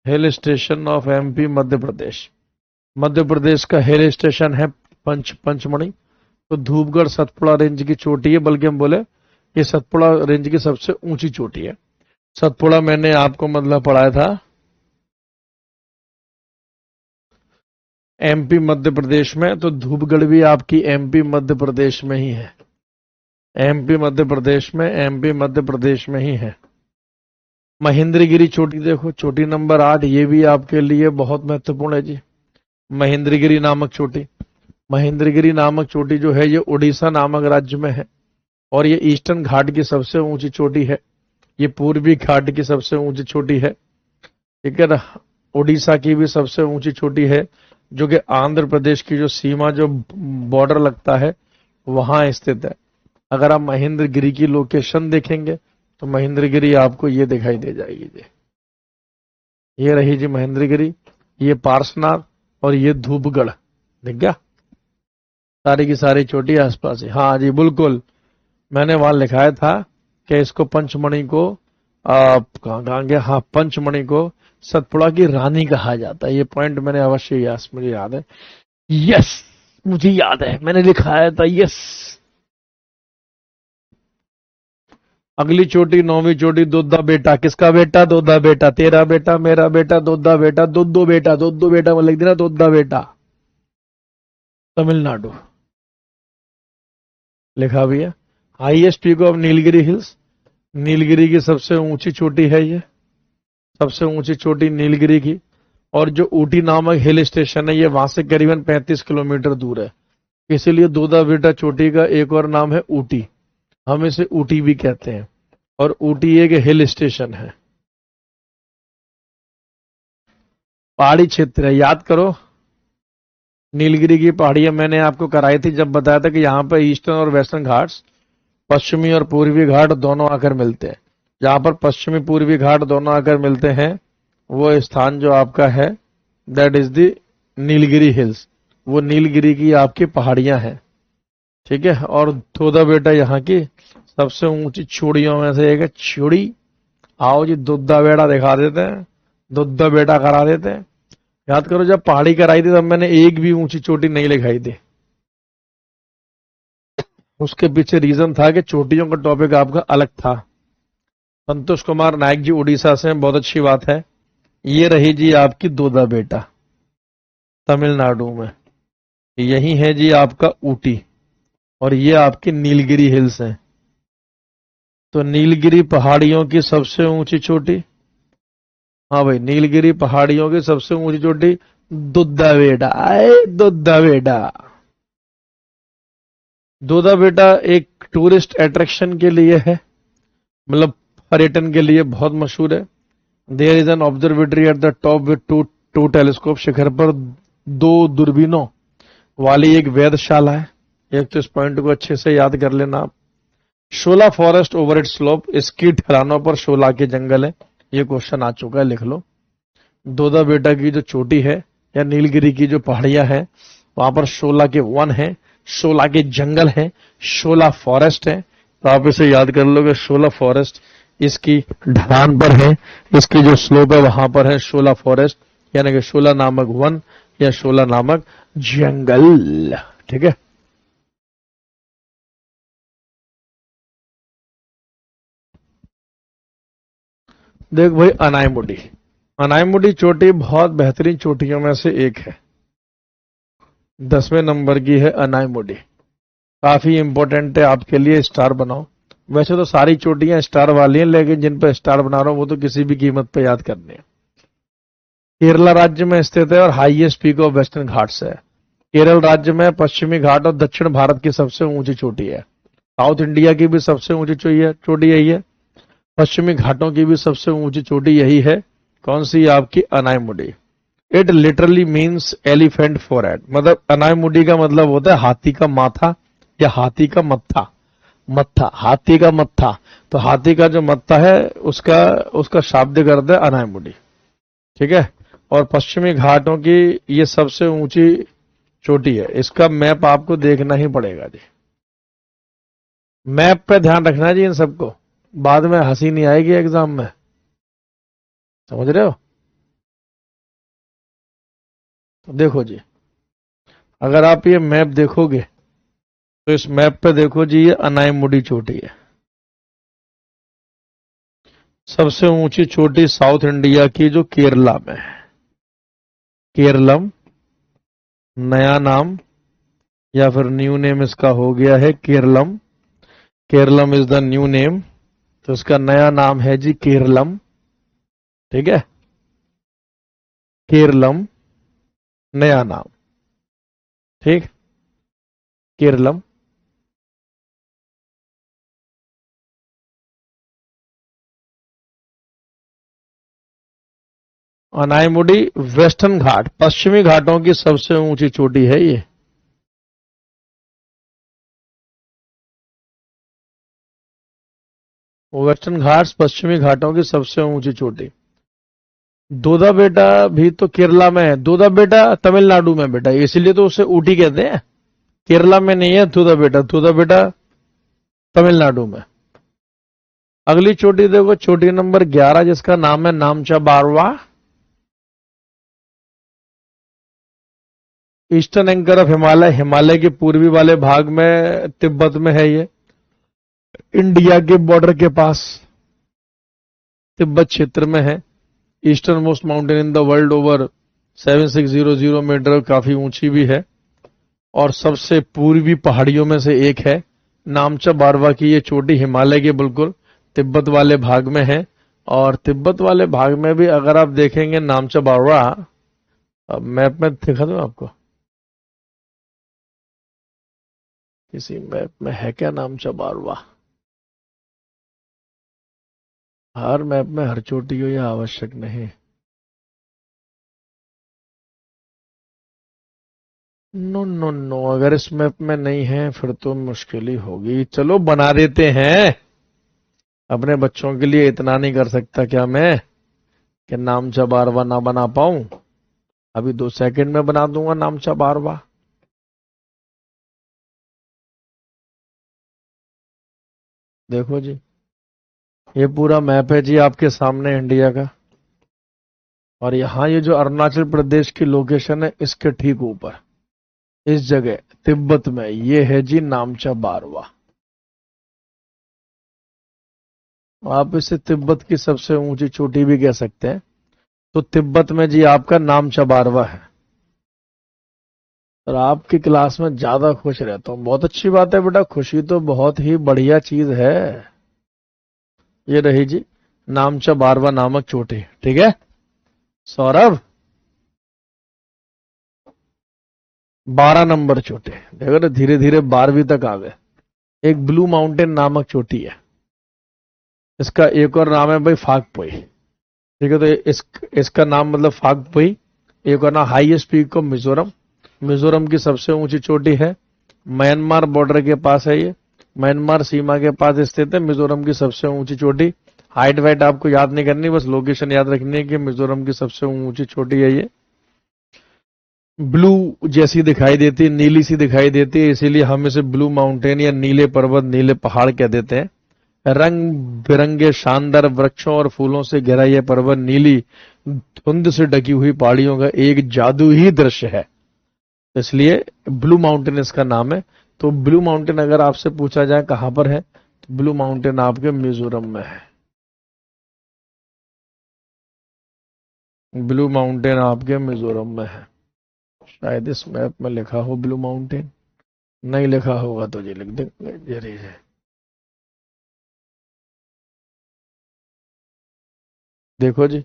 Hill station of MP Madhya Pradesh. Madhya Pradesh का हिल स्टेशन है पंचमढ़ी। तो धूपगढ़ सतपुड़ा रेंज की चोटी है, बल्कि हम बोले ये सतपुड़ा रेंज की सबसे ऊंची चोटी है। सतपुड़ा मैंने आपको मतलब पढ़ाया था एमपी मध्य प्रदेश में, तो धूपगढ़ भी आपकी एमपी मध्य प्रदेश में ही है। एमपी मध्य प्रदेश में, एमपी मध्य प्रदेश में ही है। महेंद्रगिरी चोटी देखो, चोटी नंबर 8, ये भी आपके लिए बहुत महत्वपूर्ण है जी। महेंद्रगिरी नामक चोटी। महेंद्रगिरी नामक चोटी जो है ये उड़ीसा नामक राज्य में है, और ये ईस्टर्न घाट की सबसे ऊंची चोटी है। ये पूर्वी घाट की सबसे ऊंची चोटी है, ठीक है ना। उड़ीसा की भी सबसे ऊंची चोटी है, जो कि आंध्र प्रदेश की जो सीमा, जो बॉर्डर लगता है, वहां स्थित है। अगर आप महेंद्रगिरी की लोकेशन देखेंगे तो महेंद्रगिरी आपको ये दिखाई दे जाएगी जी। ये रही जी महेंद्रगिरी, ये पार्श्वनाथ, और ये धूपगढ़, दिख गया। सारी की सारी चोटी आसपास है। हाँ जी बिल्कुल, मैंने वहां लिखाया था कि इसको पंचमढ़ी को कहाँ गया, हाँ, पंचमढ़ी को सतपुड़ा की रानी कहा जाता है। ये पॉइंट मैंने अवश्य मुझे याद है। यस, मुझे याद है, मैंने लिखाया था। यस। अगली चोटी 9वीं चोटी, दोद्दा बेटा। किसका बेटा? दोद्दा बेटा। तेरा बेटा, मेरा बेटा, दोद्दा बेटा, दो बेटा, दो बेटा में लिख देना दोद्दा बेटा। तमिलनाडु लिखा भी है। Highest peak of Nilgiri hills, Nilgiri की सबसे ऊंची चोटी है ये, सबसे ऊंची चोटी नीलगिरी की। और जो ऊटी नामक हिल स्टेशन है, ये वहां से करीबन 35 किलोमीटर दूर है। इसीलिए दोदा बेटा चोटी का एक और नाम है ऊटी, हम इसे ऊटी भी कहते हैं। और ऊटी एक हिल स्टेशन है, पहाड़ी क्षेत्र है। याद करो, नीलगिरी की पहाड़ियां मैंने आपको कराई थी जब बताया था कि यहां पर ईस्टर्न और वेस्टर्न घाट्स, पश्चिमी और पूर्वी घाट दोनों आकर मिलते हैं। जहां पर पश्चिमी पूर्वी घाट दोनों आकर मिलते हैं, वो स्थान जो आपका है, that is the Nilgiri hills. वो नीलगिरी की आपकी पहाड़ियां हैं, ठीक है। और दोदा बेटा यहाँ की सबसे ऊंची चोड़ियों में से एक है। चोड़ी, आओ जी दुद्धा बेटा दिखा देते हैं, दुद्धा बेटा करा देते हैं। याद करो, जब पहाड़ी कराई थी तब मैंने एक भी ऊंची चोटी नहीं लिखाई थी। उसके पीछे रीजन था कि चोटियों का टॉपिक आपका अलग था। संतोष कुमार नायक जी उड़ीसा से, बहुत अच्छी बात है। ये रही जी आपकी दोदा बेटा, तमिलनाडु में। यही है जी आपका ऊटी, और ये आपकी नीलगिरी हिल्स है। तो नीलगिरी पहाड़ियों की सबसे ऊंची चोटी, हाँ भाई, नीलगिरी पहाड़ियों की सबसे ऊंची चोटी दोद्दा बेटा। आए दोद्दा बेटा। दोदा बेटा एक टूरिस्ट अट्रैक्शन के लिए है, मतलब पर्यटन के लिए बहुत मशहूर है। There is an observatory at the top with two telescope. शिखर पर 2 दूरबीनों वाली एक वेधशाला है। एक तो इस पॉइंट को अच्छे से याद कर लेना आप। शोला फॉरेस्ट ओवर इट स्लोप, इसकी ढलानों पर शोला के जंगल है। ये क्वेश्चन आ चुका है, लिख लो। दोदा बेटा की जो चोटी है या नीलगिरी की जो पहाड़ियां हैं, वहां पर शोला के वन है, शोला के जंगल है, शोला फॉरेस्ट है। तो आप इसे याद कर लो कि शोला फॉरेस्ट इसकी ढलान पर है, इसकी जो स्लोप है वहां पर है शोला फॉरेस्ट, यानी कि शोला नामक वन या शोला नामक जंगल, ठीक है। देख भाई, अनायमुडी। अनायमुडी चोटी बहुत बेहतरीन चोटियों में से एक है। 10वें नंबर की है अनायमुडी, काफी इंपॉर्टेंट है आपके लिए, स्टार बनाओ। वैसे तो सारी चोटियां स्टार वाली हैं, लेकिन जिन पर स्टार बना रहा हूं वो तो किसी भी कीमत पर याद करने हैं। केरला राज्य में स्थित है और highest peak of western Ghats है। केरल राज्य में पश्चिमी घाट और दक्षिण भारत की सबसे ऊंची चोटी है। साउथ इंडिया की भी सबसे ऊंची चोटी यही है। पश्चिमी घाटों की भी सबसे ऊंची चोटी यही है। कौन सी? आपकी Anaimudi. It literally means elephant forehead, मतलब अनायमुडी का मतलब होता है हाथी का माथा या हाथी का मत्था। मत्था, हाथी का मत्था, तो हाथी का जो मत्था है उसका उसका शाब्दिक अर्थ है अनायमुडी। ठीक है। और पश्चिमी घाटों की ये सबसे ऊंची चोटी है। इसका मैप आपको देखना ही पड़ेगा जी। मैप पे ध्यान रखना है जी इन सबको, बाद में हंसी नहीं आएगी एग्जाम में। समझ रहे हो? तो देखो जी, अगर आप ये मैप देखोगे तो इस मैप पे देखो जी, ये अनायमुडी चोटी है। सबसे ऊंची चोटी साउथ इंडिया की जो केरला में है। केरलम नया नाम या फिर न्यू नेम इसका हो गया है Keralam. Keralam is the new name, तो इसका नया नाम है जी केरलम। ठीक है, केरलम नया नाम। ठीक, केरलम। अनायमुडी वेस्टर्न घाट, पश्चिमी घाटों की सबसे ऊंची चोटी है ये। वेस्टर्न घाट्स पश्चिमी घाटों की सबसे ऊंची चोटी। दोदा बेटा भी तो केरला में है। दोदा बेटा तमिलनाडु में बेटा, इसीलिए तो उसे ऊटी कहते हैं। केरला में नहीं है दोदा बेटा, दोदा बेटा तमिलनाडु में। अगली चोटी देखो, चोटी नंबर 11, जिसका नाम है Namcha Barwa. Eastern anchor of Himalaya, Himalaya के पूर्वी वाले भाग में तिब्बत में है ये। इंडिया के बॉर्डर के पास तिब्बत क्षेत्र में है। Eastern most mountain in the world, over 7600 metres, काफी ऊंची भी है और सबसे पूर्वी पहाड़ियों में से एक है। नामचा बारवा की ये चोटी हिमालय के बिल्कुल तिब्बत वाले भाग में है। और तिब्बत वाले भाग में भी अगर आप देखेंगे नामचा बारवा, अब मैप में दिखा दूं आपको, किसी मैप में है क्या नामचा बारवा? हर मैप में हर चोटी हो यह आवश्यक नहीं। नो नो नो, अगर इस मैप में नहीं है फिर तो मुश्किल ही होगी। चलो बना देते हैं, अपने बच्चों के लिए इतना नहीं कर सकता क्या मैं कि नामचा बारवा ना बना पाऊं। अभी 2 सेकंड में बना दूंगा नामचा बारवा। देखो जी, ये पूरा मैप है जी आपके सामने इंडिया का। और यहां ये जो अरुणाचल प्रदेश की लोकेशन है, इसके ठीक ऊपर इस जगह तिब्बत में ये है जी नामचा बारवा। आप इसे तिब्बत की सबसे ऊंची चोटी भी कह सकते हैं। तो तिब्बत में जी आपका नामचा बारवा है। और आपकी क्लास में ज्यादा खुश रहता हूं, बहुत अच्छी बात है बेटा, खुशी तो बहुत ही बढ़िया चीज है। ये रही जी नामचा बारवा नामक चोटी। ठीक है सौरभ, 12 नंबर चोटी। देखो ना, धीरे धीरे 12वीं तक आ गए। एक ब्लू माउंटेन नामक चोटी है। इसका एक और नाम है भाई फागपोई। ठीक है, तो इसका नाम मतलब फागपोई। एक और नाम highest peak of Mizoram. Mizoram की सबसे ऊंची चोटी है। म्यांमार बॉर्डर के पास है ये, म्यांमार सीमा के पास स्थित है मिजोरम की सबसे ऊंची चोटी। हाइट वाइट आपको याद नहीं करनी, बस लोकेशन याद रखनी है कि मिजोरम की सबसे ऊंची चोटी है ये। ब्लू जैसी दिखाई देती है, नीली सी दिखाई देती है, इसीलिए हम इसे ब्लू माउंटेन या नीले पर्वत, नीले पहाड़ कह देते हैं। रंग बिरंगे शानदार वृक्षों और फूलों से घिरा यह पर्वत नीली धुंध से ढकी हुई पहाड़ियों का एक जादू ही दृश्य है, इसलिए ब्लू माउंटेन इसका नाम है। तो ब्लू माउंटेन अगर आपसे पूछा जाए कहां पर है, तो ब्लू माउंटेन आपके मिजोरम में है। ब्लू माउंटेन आपके मिजोरम में है। शायद इस मैप में लिखा हो ब्लू माउंटेन, नहीं लिखा होगा तो जी लिख देंगे जरिए से। देखो जी,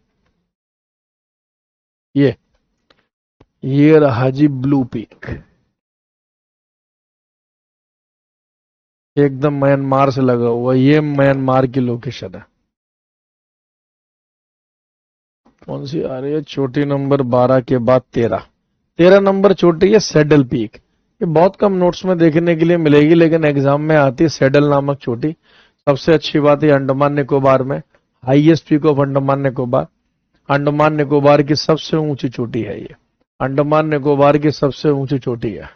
ये रहा जी ब्लू पीक, एकदम म्यांमार से लगा हुआ, ये म्यांमार की लोकेशन है। कौन सी आ रही है चोटी नंबर 12 के बाद 13 नंबर चोटी है सैडल पीक। ये बहुत कम नोट्स में देखने के लिए मिलेगी, लेकिन एग्जाम में आती है सैडल नामक चोटी। सबसे अच्छी बात है अंडमान निकोबार में, highest peak of Andaman Nicobar, Andaman Nicobar की सबसे ऊंची चोटी है ये, अंडमान निकोबार की सबसे ऊंची चोटी है।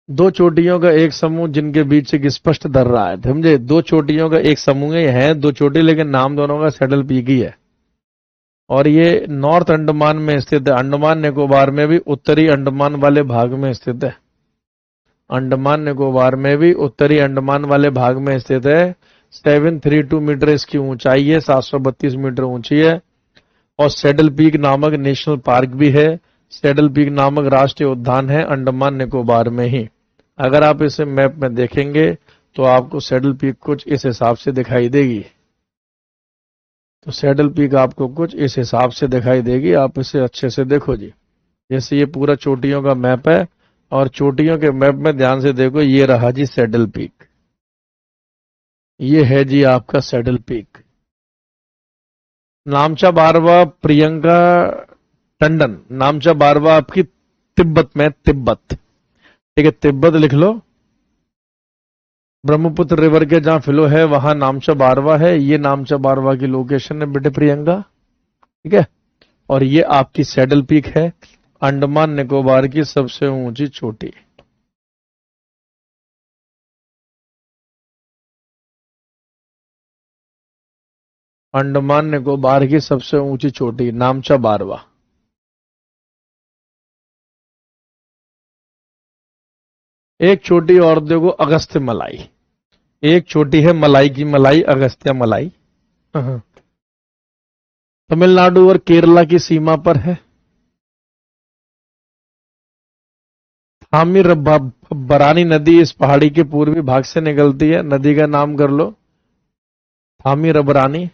दो चोटियों का एक समूह जिनके बीच एक स्पष्ट दर्रा है, समझे, दो चोटियों का एक समूह है, दो चोटी, लेकिन नाम दोनों का सैडल पीक ही है। और ये नॉर्थ अंडमान में स्थित है, अंडमान निकोबार में भी उत्तरी अंडमान वाले भाग में स्थित है, अंडमान निकोबार में भी उत्तरी अंडमान वाले भाग में स्थित है। 732 मीटर इसकी ऊंचाई है, 732 मीटर ऊंची है। और सैडल पीक नामक नेशनल पार्क भी है, सैडल पीक नामक राष्ट्रीय उद्यान है अंडमान निकोबार में ही। अगर आप इसे मैप में देखेंगे तो आपको सैडल पीक कुछ इस हिसाब से दिखाई देगी, तो सैडल पीक आपको कुछ इस हिसाब से दिखाई देगी, आप इसे अच्छे से देखो जी। जैसे ये पूरा चोटियों का मैप है, और चोटियों के मैप में ध्यान से देखो, ये रहा जी सैडल पीक, ये है जी आपका सैडल पीक। नामचा बारवा प्रियंका टंडन, नामचा बारवा आपकी तिब्बत में, तिब्बत, ठीक है, तिब्बत लिख लो। ब्रह्मपुत्र रिवर के जहां फ्लो है वहां नामचा बारवा है, ये नामचा बारवा की लोकेशन है बेटे प्रियंका, ठीक है। और ये आपकी सैडल पीक है, अंडमान निकोबार की सबसे ऊंची चोटी। अंडमान निकोबार की सबसे ऊंची चोटी नामचा बारवा। एक चोटी और देखो, अगस्त्य मलाई, एक चोटी है मलाई की मलाई, अगस्त्य मलाई। हाँ। तमिलनाडु और केरला की सीमा पर है। थामीरबरानी नदी इस पहाड़ी के पूर्वी भाग से निकलती है, नदी का नाम कर लो थामीरबरानी,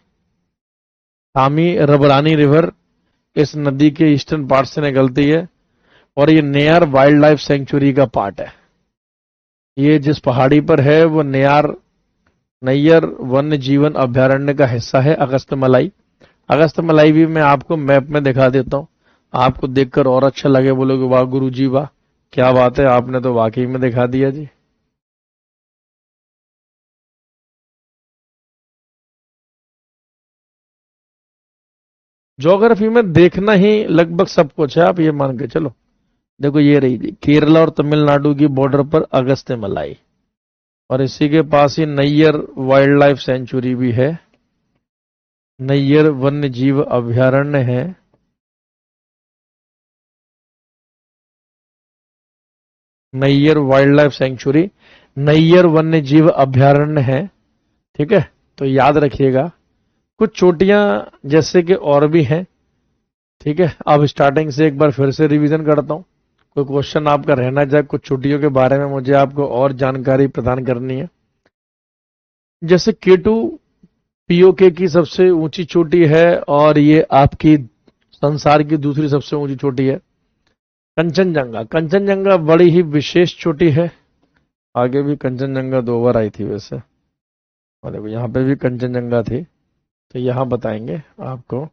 थामीरबरानी रिवर इस नदी के ईस्टर्न पार्ट से निकलती है। और ये नेयार वाइल्ड लाइफ सेंचुरी का पार्ट है, ये जिस पहाड़ी पर है वो नैयर वन्य जीवन अभ्यारण्य का हिस्सा है अगस्त्यमलाई। अगस्त्यमलाई भी मैं आपको मैप में दिखा देता हूं, आपको देखकर और अच्छा लगे, बोलोगे वाह गुरु जी वाह, क्या बात है, आपने तो वाकई में दिखा दिया जी। ज्योग्राफी में देखना ही लगभग सब कुछ है, आप ये मान के चलो। देखो ये रही जी केरला और तमिलनाडु की बॉर्डर पर अगस्त्यमलाई, और इसी के पास ही नैयर वाइल्ड लाइफ सेंचुरी भी है, नैयर वन्य जीव अभ्यारण्य है। Neyyar wildlife sanctuary, Neyyar वन्य जीव अभ्यारण्य है, ठीक है। तो याद रखिएगा, कुछ चोटियां जैसे कि और भी हैं, ठीक है। अब स्टार्टिंग से एक बार फिर से रिवीजन करता हूं, कोई क्वेश्चन आपका रहना चाहे कुछ चोटियों के बारे में, मुझे आपको और जानकारी प्रदान करनी है। जैसे केटू पीओके की सबसे ऊंची चोटी है, और ये आपकी संसार की दूसरी सबसे ऊंची चोटी है। कंचनजंगा, कंचनजंगा बड़ी ही विशेष चोटी है, आगे भी कंचनजंगा 2 बार आई थी वैसे, और देखो यहाँ पे भी कंचनजंगा थी, तो यहाँ बताएंगे आपको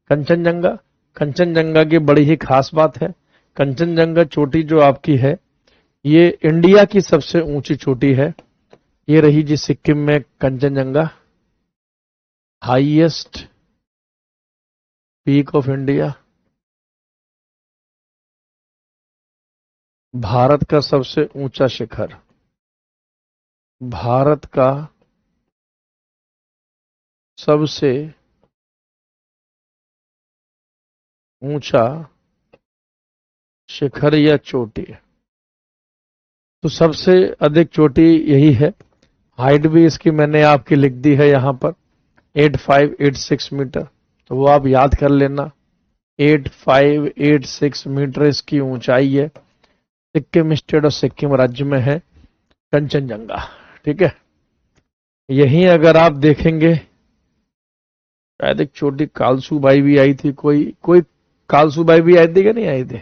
कंचनजंगा। कंचनजंगा की बड़ी ही खास बात है, कंचनजंगा चोटी जो आपकी है ये इंडिया की सबसे ऊंची चोटी है। ये रही जी सिक्किम में Kanchenjunga, highest peak of India, Bharat का सबसे ऊंचा शिखर, भारत का सबसे ऊंचा शिखर या चोटी, तो सबसे अधिक चोटी यही है। हाइट भी इसकी मैंने आपकी लिख दी है यहां पर 8586 मीटर, तो वो आप याद कर लेना, 8586 मीटर इसकी ऊंचाई है। सिक्किम स्टेट और सिक्किम राज्य में है कंचनजंगा, ठीक है। यहीं अगर आप देखेंगे, शायद एक छोटी कालसूबाई भी आई थी, कोई कोई कालसूबाई भी आई थी कि नहीं आई थी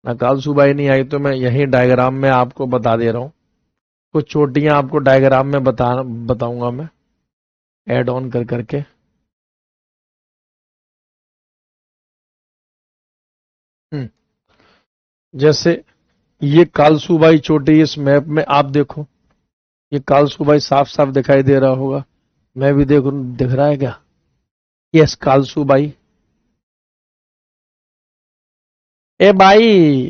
ना? कालसूबाई नहीं आई तो मैं यही डायग्राम में आपको बता दे रहा हूं। कुछ चोटियां आपको डायग्राम में बताऊंगा मैं, ऐड ऑन कर करके। जैसे ये कालसूबाई चोटी इस मैप में आप देखो, ये कालसूबाई साफ साफ दिखाई दे रहा होगा। मैं भी देखूं, दिख रहा है क्या? यस, कालसूबाई। ए भाई,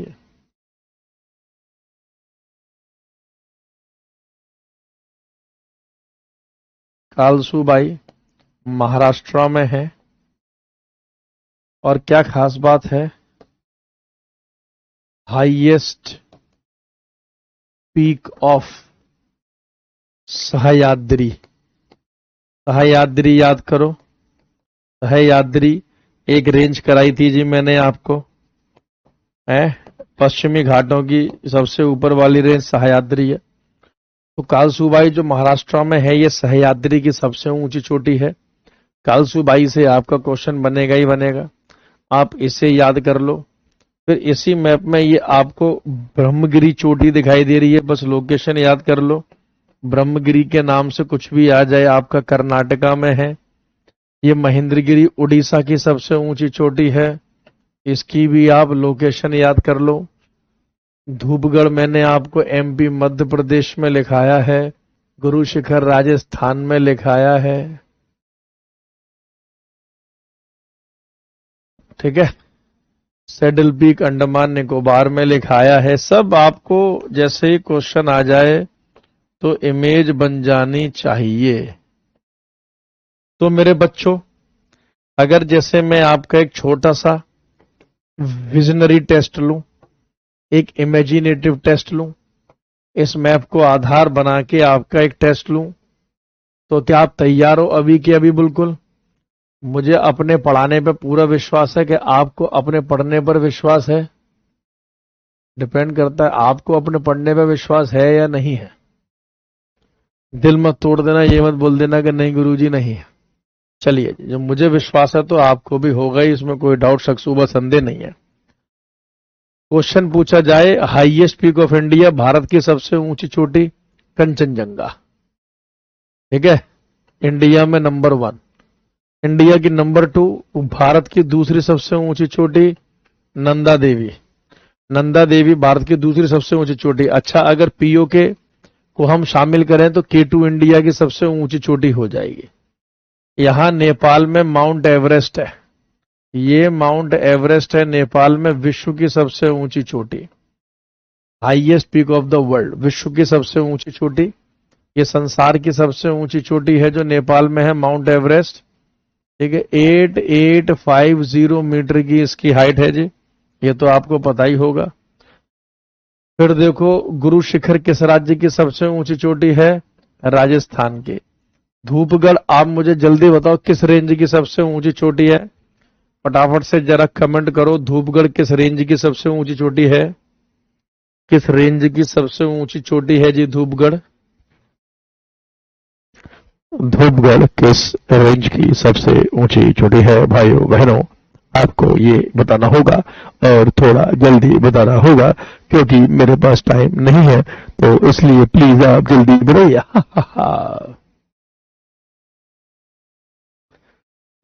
कालसूबाई महाराष्ट्र में है। और क्या खास बात है, highest peak of Sahyadri. Sahyadri याद करो, सह्याद्री एक रेंज कराई थी जी मैंने आपको, है पश्चिमी घाटों की सबसे ऊपर वाली रेंज सह्याद्री है। तो कालसूबाई जो महाराष्ट्र में है, ये सह्याद्री की सबसे ऊंची चोटी है। कालसूबाई से आपका क्वेश्चन बनेगा ही बनेगा, आप इसे याद कर लो। फिर इसी मैप में ये आपको ब्रह्मगिरी चोटी दिखाई दे रही है, बस लोकेशन याद कर लो। ब्रह्मगिरी के नाम से कुछ भी आ जाए, आपका कर्नाटका में है। ये महेंद्रगिरी उड़ीसा की सबसे ऊंची चोटी है, इसकी भी आप लोकेशन याद कर लो। धूपगढ़ मैंने आपको एमपी मध्य प्रदेश में लिखाया है, गुरु शिखर राजस्थान में लिखाया है। ठीक है, सैडल पीक अंडमान निकोबार में लिखाया है। सब आपको जैसे ही क्वेश्चन आ जाए तो इमेज बन जानी चाहिए। तो मेरे बच्चों, अगर जैसे मैं आपका एक छोटा सा विजनरी टेस्ट लूं, एक इमेजिनेटिव टेस्ट लूं, इस मैप को आधार बना के आपका एक टेस्ट लूं, तो क्या आप तैयार हो अभी के अभी? बिल्कुल। मुझे अपने पढ़ाने पे पूरा विश्वास है कि आपको अपने पढ़ने पर विश्वास है। डिपेंड करता है आपको अपने पढ़ने पे विश्वास है या नहीं है। दिल मत तोड़ देना, ये मत बोल देना कि नहीं गुरुजी नहीं है। चलिए, जब मुझे विश्वास है तो आपको भी होगा ही, इसमें कोई डाउट शक सुबह संदेह नहीं है। क्वेश्चन पूछा जाए, highest peak of India, Bharat की सबसे ऊंची चोटी कंचनजंगा। ठीक है, इंडिया में नंबर 1। इंडिया की नंबर 2, भारत की दूसरी सबसे ऊंची चोटी नंदा देवी। नंदा देवी भारत की दूसरी सबसे ऊंची चोटी। अच्छा, अगर पीओके को हम शामिल करें तो K2 इंडिया की सबसे ऊंची चोटी हो जाएगी। यहां नेपाल में माउंट एवरेस्ट है, ये माउंट एवरेस्ट है नेपाल में, विश्व की सबसे ऊंची चोटी, highest peak of the world, विश्व की सबसे ऊंची चोटी। ये संसार की सबसे ऊंची चोटी है जो नेपाल में है, माउंट एवरेस्ट। ठीक है, 8850 मीटर की इसकी हाइट है जी, ये तो आपको पता ही होगा। फिर देखो, गुरु शिखर किस राज्य की सबसे ऊंची चोटी है? राजस्थान की। धूपगढ़, आप मुझे जल्दी बताओ किस रेंज की सबसे ऊंची चोटी है? फटाफट से जरा कमेंट करो, धूपगढ़ किस रेंज की सबसे ऊंची चोटी है? किस रेंज की सबसे ऊंची चोटी है जी धूपगढ़? धूपगढ़ किस रेंज की सबसे ऊंची चोटी है भाइयों बहनों? आपको ये बताना होगा और थोड़ा जल्दी बताना होगा, क्योंकि मेरे पास टाइम नहीं है, तो इसलिए प्लीज आप जल्दी बताइए।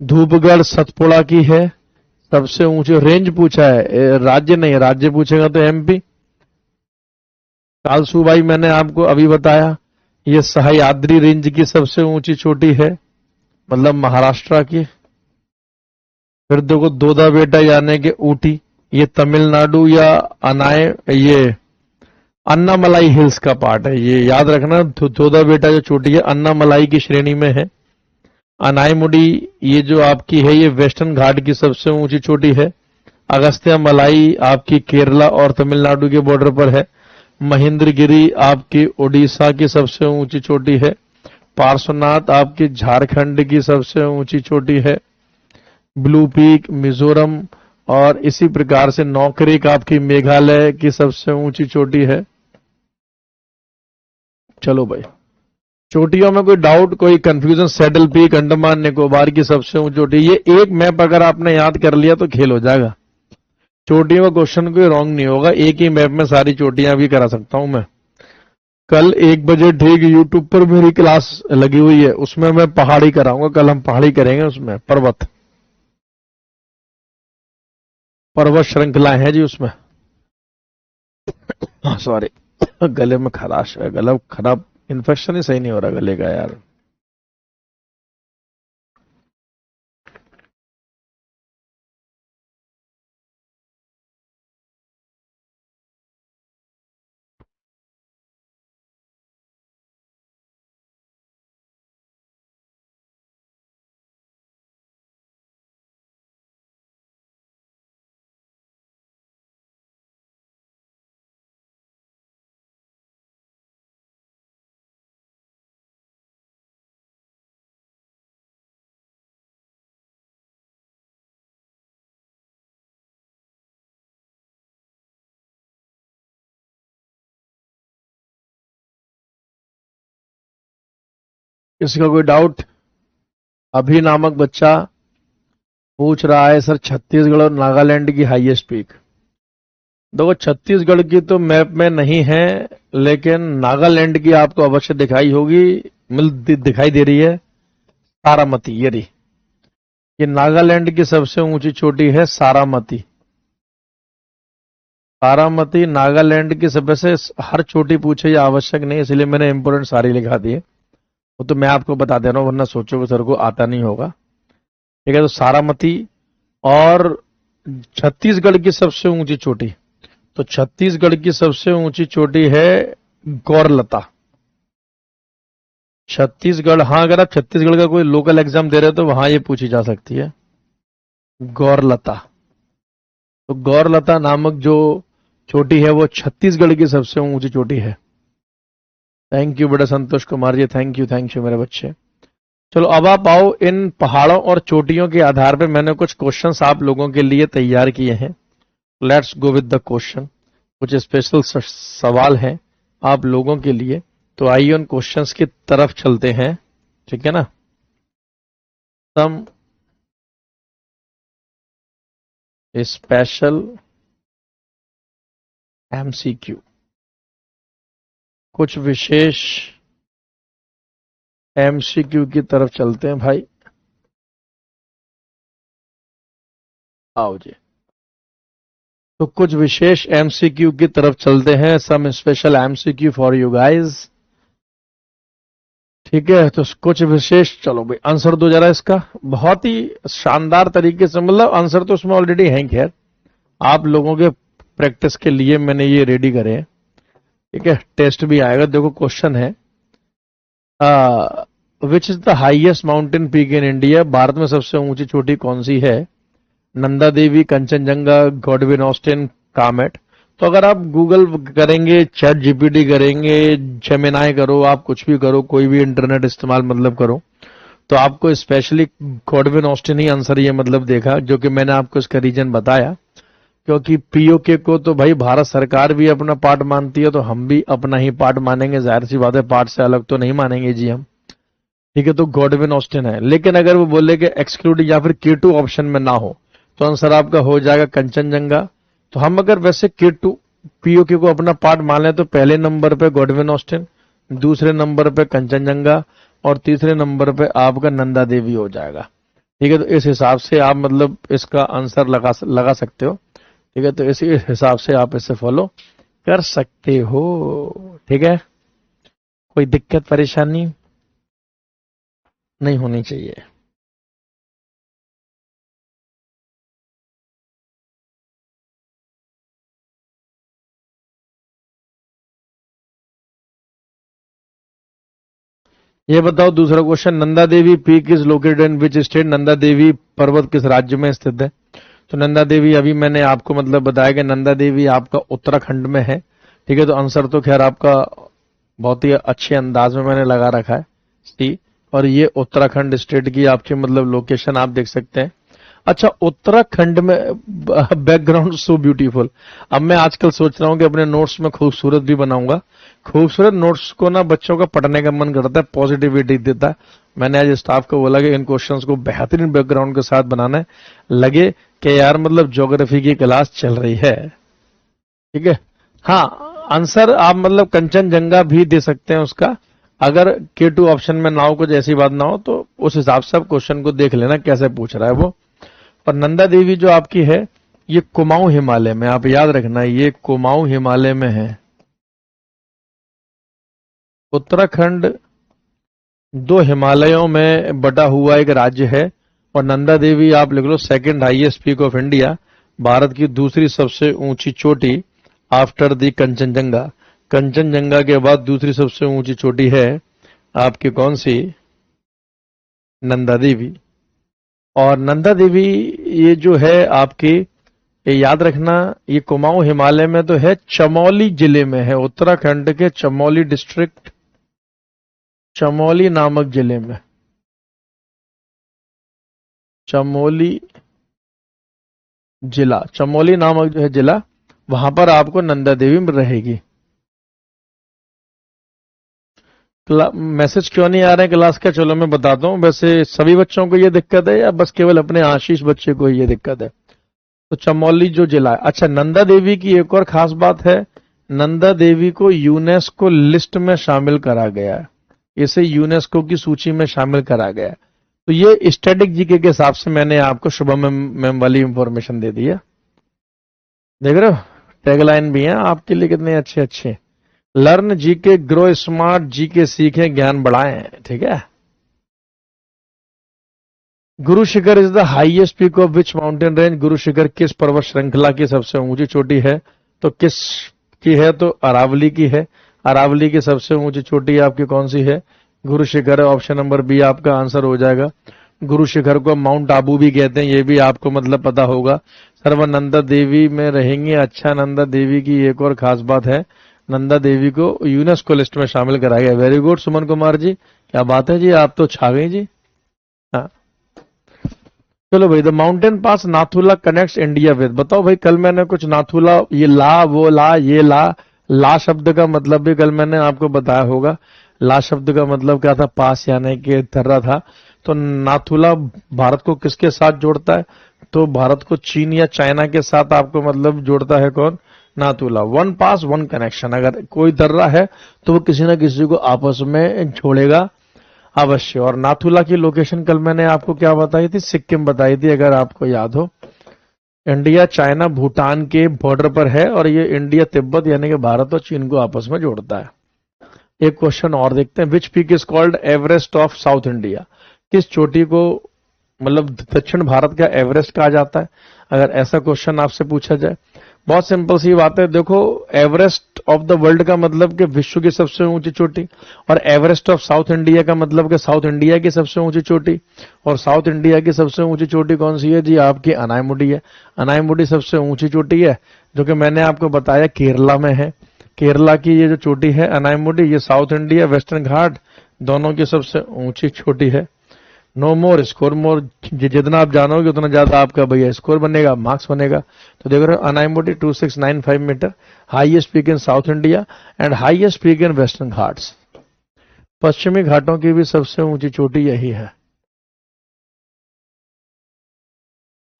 धूपगढ़ सतपुड़ा की है सबसे ऊंची रेंज, पूछा है राज्य नहीं, राज्य पूछेगा तो एमपी। कालसूबाई मैंने आपको अभी बताया, ये सह्याद्री रेंज की सबसे ऊंची चोटी है, मतलब महाराष्ट्र की। फिर देखो दोदा बेटा यानी कि ऊटी, ये तमिलनाडु या ये अन्नामलाई हिल्स का पार्ट है, ये याद रखना। दोदा बेटा जो चोटी है अन्नामलाई की श्रेणी में है। अनाईमुडी ये जो आपकी है, ये वेस्टर्न घाट की सबसे ऊंची चोटी है। अगस्त्य मलाई आपकी केरला और तमिलनाडु के बॉर्डर पर है। महेंद्रगिरी आपकी ओडिशा की सबसे ऊंची चोटी है। पार्श्वनाथ आपकी झारखंड की सबसे ऊंची चोटी है। ब्लू पीक मिजोरम, और इसी प्रकार से नौकरेक आपकी मेघालय की सबसे ऊंची चोटी है। चलो भाई, चोटियों में कोई डाउट, कोई confusion? Settle peak Andaman Nicobar की सबसे ऊंची चोटी। ये एक मैप अगर आपने याद कर लिया तो खेल हो जाएगा। चोटियों का क्वेश्चन कोई रॉन्ग नहीं होगा, एक ही मैप में सारी चोटियां भी करा सकता हूं मैं। कल 1 बजे ठीक यूट्यूब पर मेरी क्लास लगी हुई है, उसमें मैं पहाड़ी कराऊंगा। कल हम पहाड़ी करेंगे, उसमें पर्वत श्रृंखला है जी उसमें। सॉरी, गले में खराश है, गला खराब, इन्फेक्शन ही सही नहीं हो रहा गले का यार। किसी का कोई डाउट? अभी नामक बच्चा पूछ रहा है सर छत्तीसगढ़ और नागालैंड की हाईएस्ट पीक। देखो, छत्तीसगढ़ की तो मैप में नहीं है, लेकिन नागालैंड की आपको अवश्य दिखाई होगी, दिखाई दे रही है, सारामती। ये नागालैंड की सबसे ऊंची चोटी है सारामती। सारामती नागालैंड की सब से। हर चोटी पूछे ये आवश्यक नहीं, इसलिए मैंने इंपोर्टेंट सारी लिखा दी है। वो तो मैं आपको बता दे रहा हूं, वरना सोचोगे सर को आता नहीं होगा। ठीक है, तो सारामती। और छत्तीसगढ़ की सबसे ऊंची चोटी, तो छत्तीसगढ़ की सबसे ऊंची चोटी है गौरलता। छत्तीसगढ़, हाँ, अगर आप छत्तीसगढ़ का कोई लोकल एग्जाम दे रहे हो तो वहां ये पूछी जा सकती है, गौरलता। तो गौरलता नामक जो चोटी है वो छत्तीसगढ़ की सबसे ऊंची चोटी है। थैंक यू बेटा संतोष कुमार जी, थैंक यू मेरे बच्चे। चलो अब आप आओ, इन पहाड़ों और चोटियों के आधार पर मैंने कुछ क्वेश्चंस आप लोगों के लिए तैयार किए हैं। Let's go with the question. कुछ स्पेशल सवाल हैं आप लोगों के लिए, तो आइए उन क्वेश्चंस की तरफ चलते हैं। ठीक है ना? सम स्पेशल एमसीक्यू, कुछ विशेष एमसीक्यू की तरफ चलते हैं भाई। आओ जी, तो कुछ विशेष एमसीक्यू की तरफ चलते हैं। Some special MCQ for you guys. ठीक है, तो कुछ विशेष, चलो भाई आंसर दो जरा इसका, बहुत ही शानदार तरीके से। मतलब आंसर तो उसमें ऑलरेडी है, खैर आप लोगों के प्रैक्टिस के लिए मैंने ये रेडी करे हैं। ठीक है, टेस्ट भी आएगा। देखो क्वेश्चन है, which is the highest mountain peak in India? Bharat में सबसे ऊंची चोटी कौन सी है? नंदा देवी, कंचनजंगा, गॉडविन ऑस्टिन, कामेट। तो अगर आप गूगल करेंगे, चैट जीपीटी करेंगे, जेमिनाई करो, आप कुछ भी करो, कोई भी इंटरनेट इस्तेमाल मतलब करो, तो आपको स्पेशली गॉडविन ऑस्टिन ही आंसर ये मतलब देखा, जो कि मैंने आपको इसका रीजन बताया। क्योंकि पीओके को तो भाई भारत सरकार भी अपना पार्ट मानती है, तो हम भी अपना ही पार्ट मानेंगे, जाहिर सी बात है, पार्ट से अलग तो नहीं मानेंगे जी हम। ठीक है, तो गॉडविन ऑस्टिन है। लेकिन अगर वो बोले कि एक्सक्लूड या फिर K2 ऑप्शन में ना हो, तो आंसर आपका हो जाएगा कंचनजंगा। तो हम अगर वैसे K2 पीओके को अपना पार्ट मान लें, तो पहले नंबर पे गॉडविन ऑस्टिन, दूसरे नंबर पे कंचनजंगा, और तीसरे नंबर पे आपका नंदा देवी हो जाएगा। ठीक है, तो इस हिसाब से आप मतलब इसका आंसर लगा सकते हो। ठीक है, तो इसी हिसाब से आप इसे फॉलो कर सकते हो। ठीक है, कोई दिक्कत परेशानी नहीं होनी चाहिए। ये बताओ दूसरा question, Nanda Devi peak is located in which state? Nanda Devi पर्वत किस राज्य में स्थित है? तो नंदा देवी, अभी मैंने आपको मतलब बताया कि नंदा देवी आपका उत्तराखंड में है। ठीक है, तो आंसर तो खैर आपका बहुत ही अच्छे अंदाज में मैंने लगा रखा है, सी। और ये उत्तराखंड स्टेट की आपकी मतलब लोकेशन आप देख सकते हैं। अच्छा, उत्तराखंड में बैकग्राउंड सो ब्यूटीफुल। अब मैं आजकल सोच रहा हूं कि अपने नोट्स में खूबसूरत भी बनाऊंगा, खूबसूरत नोट्स को ना बच्चों का पढ़ने का मन करता है, पॉजिटिविटी देता है। मैंने आज स्टाफ को बोला कि इन क्वेश्चंस को बेहतरीन बैकग्राउंड के साथ बनाना है, लगे कि यार मतलब ज्योग्राफी की क्लास चल रही है। ठीक है, हाँ आंसर आप मतलब कंचनजंगा भी दे सकते हैं उसका, अगर K2 ऑप्शन में ना हो, कुछ ऐसी बात ना हो तो उस हिसाब से आप क्वेश्चन को देख लेना कैसे पूछ रहा है वो। और नंदा देवी जो आपकी है ये कुमाऊं हिमालय में, आप याद रखना ये कुमाऊं हिमालय में है। उत्तराखंड 2 हिमालयों में बटा हुआ एक राज्य है। और नंदा देवी आप लिख लो second highest peak of India, Bharat की दूसरी सबसे ऊंची चोटी आफ्टर दी कंचनजंगा। कंचनजंगा के बाद दूसरी सबसे ऊंची चोटी है आपकी कौन सी? नंदा देवी। और नंदा देवी ये जो है आपकी, ये याद रखना ये कुमाऊं हिमालय में तो है, चमोली जिले में है, उत्तराखंड के चमोली डिस्ट्रिक्ट, चमोली नामक जिले में, चमोली जिला, चमोली नामक जो है जिला, वहां पर आपको नंदा देवी में रहेगी। मैसेज क्यों नहीं आ रहे हैं क्लास का? चलो मैं बताता हूँ। वैसे सभी बच्चों को ये दिक्कत है या बस केवल अपने आशीष बच्चे को ये दिक्कत है? तो चमोली जो जिला है। अच्छा, नंदा देवी की एक और खास बात है, नंदा देवी को यूनेस्को लिस्ट में शामिल करा गया है, इसे यूनेस्को की सूची में शामिल करा गया है। तो ये स्टैटिक जीके के हिसाब से मैंने आपको शुभम मैम वाली इंफॉर्मेशन दे दी है। देख रहे हो टैगलाइन भी है आपके लिए कितने अच्छे अच्छे। Learn GK, grow smart, GK सीखें, ज्ञान बढ़ाएं। ठीक है। Guru Shikhar is the highest peak of which mountain range? Guru Shikhar किस पर्वत श्रृंखला की सबसे ऊंची चोटी है? तो किस की है? तो अरावली की है। अरावली की सबसे ऊंची चोटी आपकी कौन सी है? गुरु शिखर है। ऑप्शन नंबर बी आपका आंसर हो जाएगा। गुरु शिखर को माउंट आबू भी कहते हैं, ये भी आपको मतलब पता होगा। सर्वनंदा देवी में रहेंगे। अच्छा, नंदा देवी की एक और खास बात है, नंदा देवी को यूनेस्को लिस्ट में शामिल कराया गया। वेरी गुड सुमन कुमार जी, क्या बात है जी, आप तो छा गए जी। हाँ चलो भाई, the mountain pass Nathula connects India with. बताओ भाई, कल मैंने कुछ नाथुला, ये ला वो ला ये ला शब्द का मतलब भी कल मैंने आपको बताया होगा। ला शब्द का मतलब क्या था? पास यानी कि तर्रा था। तो नाथुला भारत को किसके साथ जोड़ता है? तो भारत को चीन या चाइना के साथ आपको मतलब जोड़ता है कौन? Nathula. One pass one connection, अगर कोई दर्रा है तो वो किसी ना किसी को आपस में जोड़ेगा अवश्य। और नाथुला की लोकेशन कल मैंने आपको क्या बताई थी? सिक्किम बताई थी, अगर आपको याद हो। इंडिया चाइना भूटान के बॉर्डर पर है और ये इंडिया तिब्बत यानी कि भारत और चीन को आपस में जोड़ता है। एक क्वेश्चन और देखते हैं। Which peak is called Everest of south India? किस चोटी को मतलब दक्षिण भारत का एवरेस्ट कहा जाता है, अगर ऐसा क्वेश्चन आपसे पूछा जाए? बहुत सिंपल सी बात है। देखो, एवरेस्ट ऑफ द वर्ल्ड का मतलब कि विश्व की सबसे ऊंची चोटी, और एवरेस्ट ऑफ साउथ इंडिया का मतलब कि साउथ इंडिया की सबसे ऊंची चोटी। और साउथ इंडिया की सबसे ऊंची चोटी कौन सी है जी? आपकी अनायमुडी है। अनायमुडी सबसे ऊंची चोटी है, जो कि मैंने आपको बताया केरला में है। केरला की ये जो चोटी है अनायमुडी, ये साउथ इंडिया वेस्टर्न घाट दोनों की सबसे ऊंची चोटी है। नो मोर स्कोर मोर, जितना आप जानोगे उतना ज्यादा आपका भैया स्कोर बनेगा, मार्क्स बनेगा। तो देख रहे हो Anamudi 2695 metre, highest peak in South India and highest peak in Western Ghats. पश्चिमी घाटों की भी सबसे ऊंची चोटी यही है।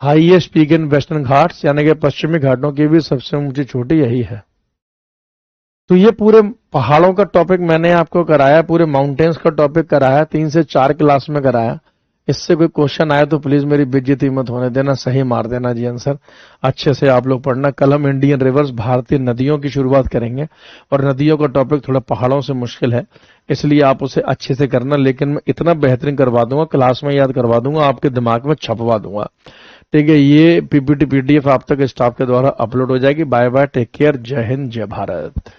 Highest peak in Western Ghats यानी कि पश्चिमी घाटों की भी सबसे ऊंची चोटी यही है। तो ये पूरे पहाड़ों का टॉपिक मैंने आपको कराया, पूरे माउंटेन्स का टॉपिक कराया, 3 से 4 क्लास में कराया। इससे कोई क्वेश्चन आया तो प्लीज मेरी बेइज्जती मत होने देना, सही मार देना जी आंसर। अच्छे से आप लोग पढ़ना। कल हम इंडियन रिवर्स, भारतीय नदियों की शुरुआत करेंगे, और नदियों का टॉपिक थोड़ा पहाड़ों से मुश्किल है, इसलिए आप उसे अच्छे से करना। लेकिन मैं इतना बेहतरीन करवा दूंगा, क्लास में याद करवा दूंगा, आपके दिमाग में छपवा दूंगा। ठीक है, ये पीपीटी पीडीएफ आप तक स्टाफ के द्वारा अपलोड हो जाएगी। बाय बाय, टेक केयर, जय हिंद, जय भारत।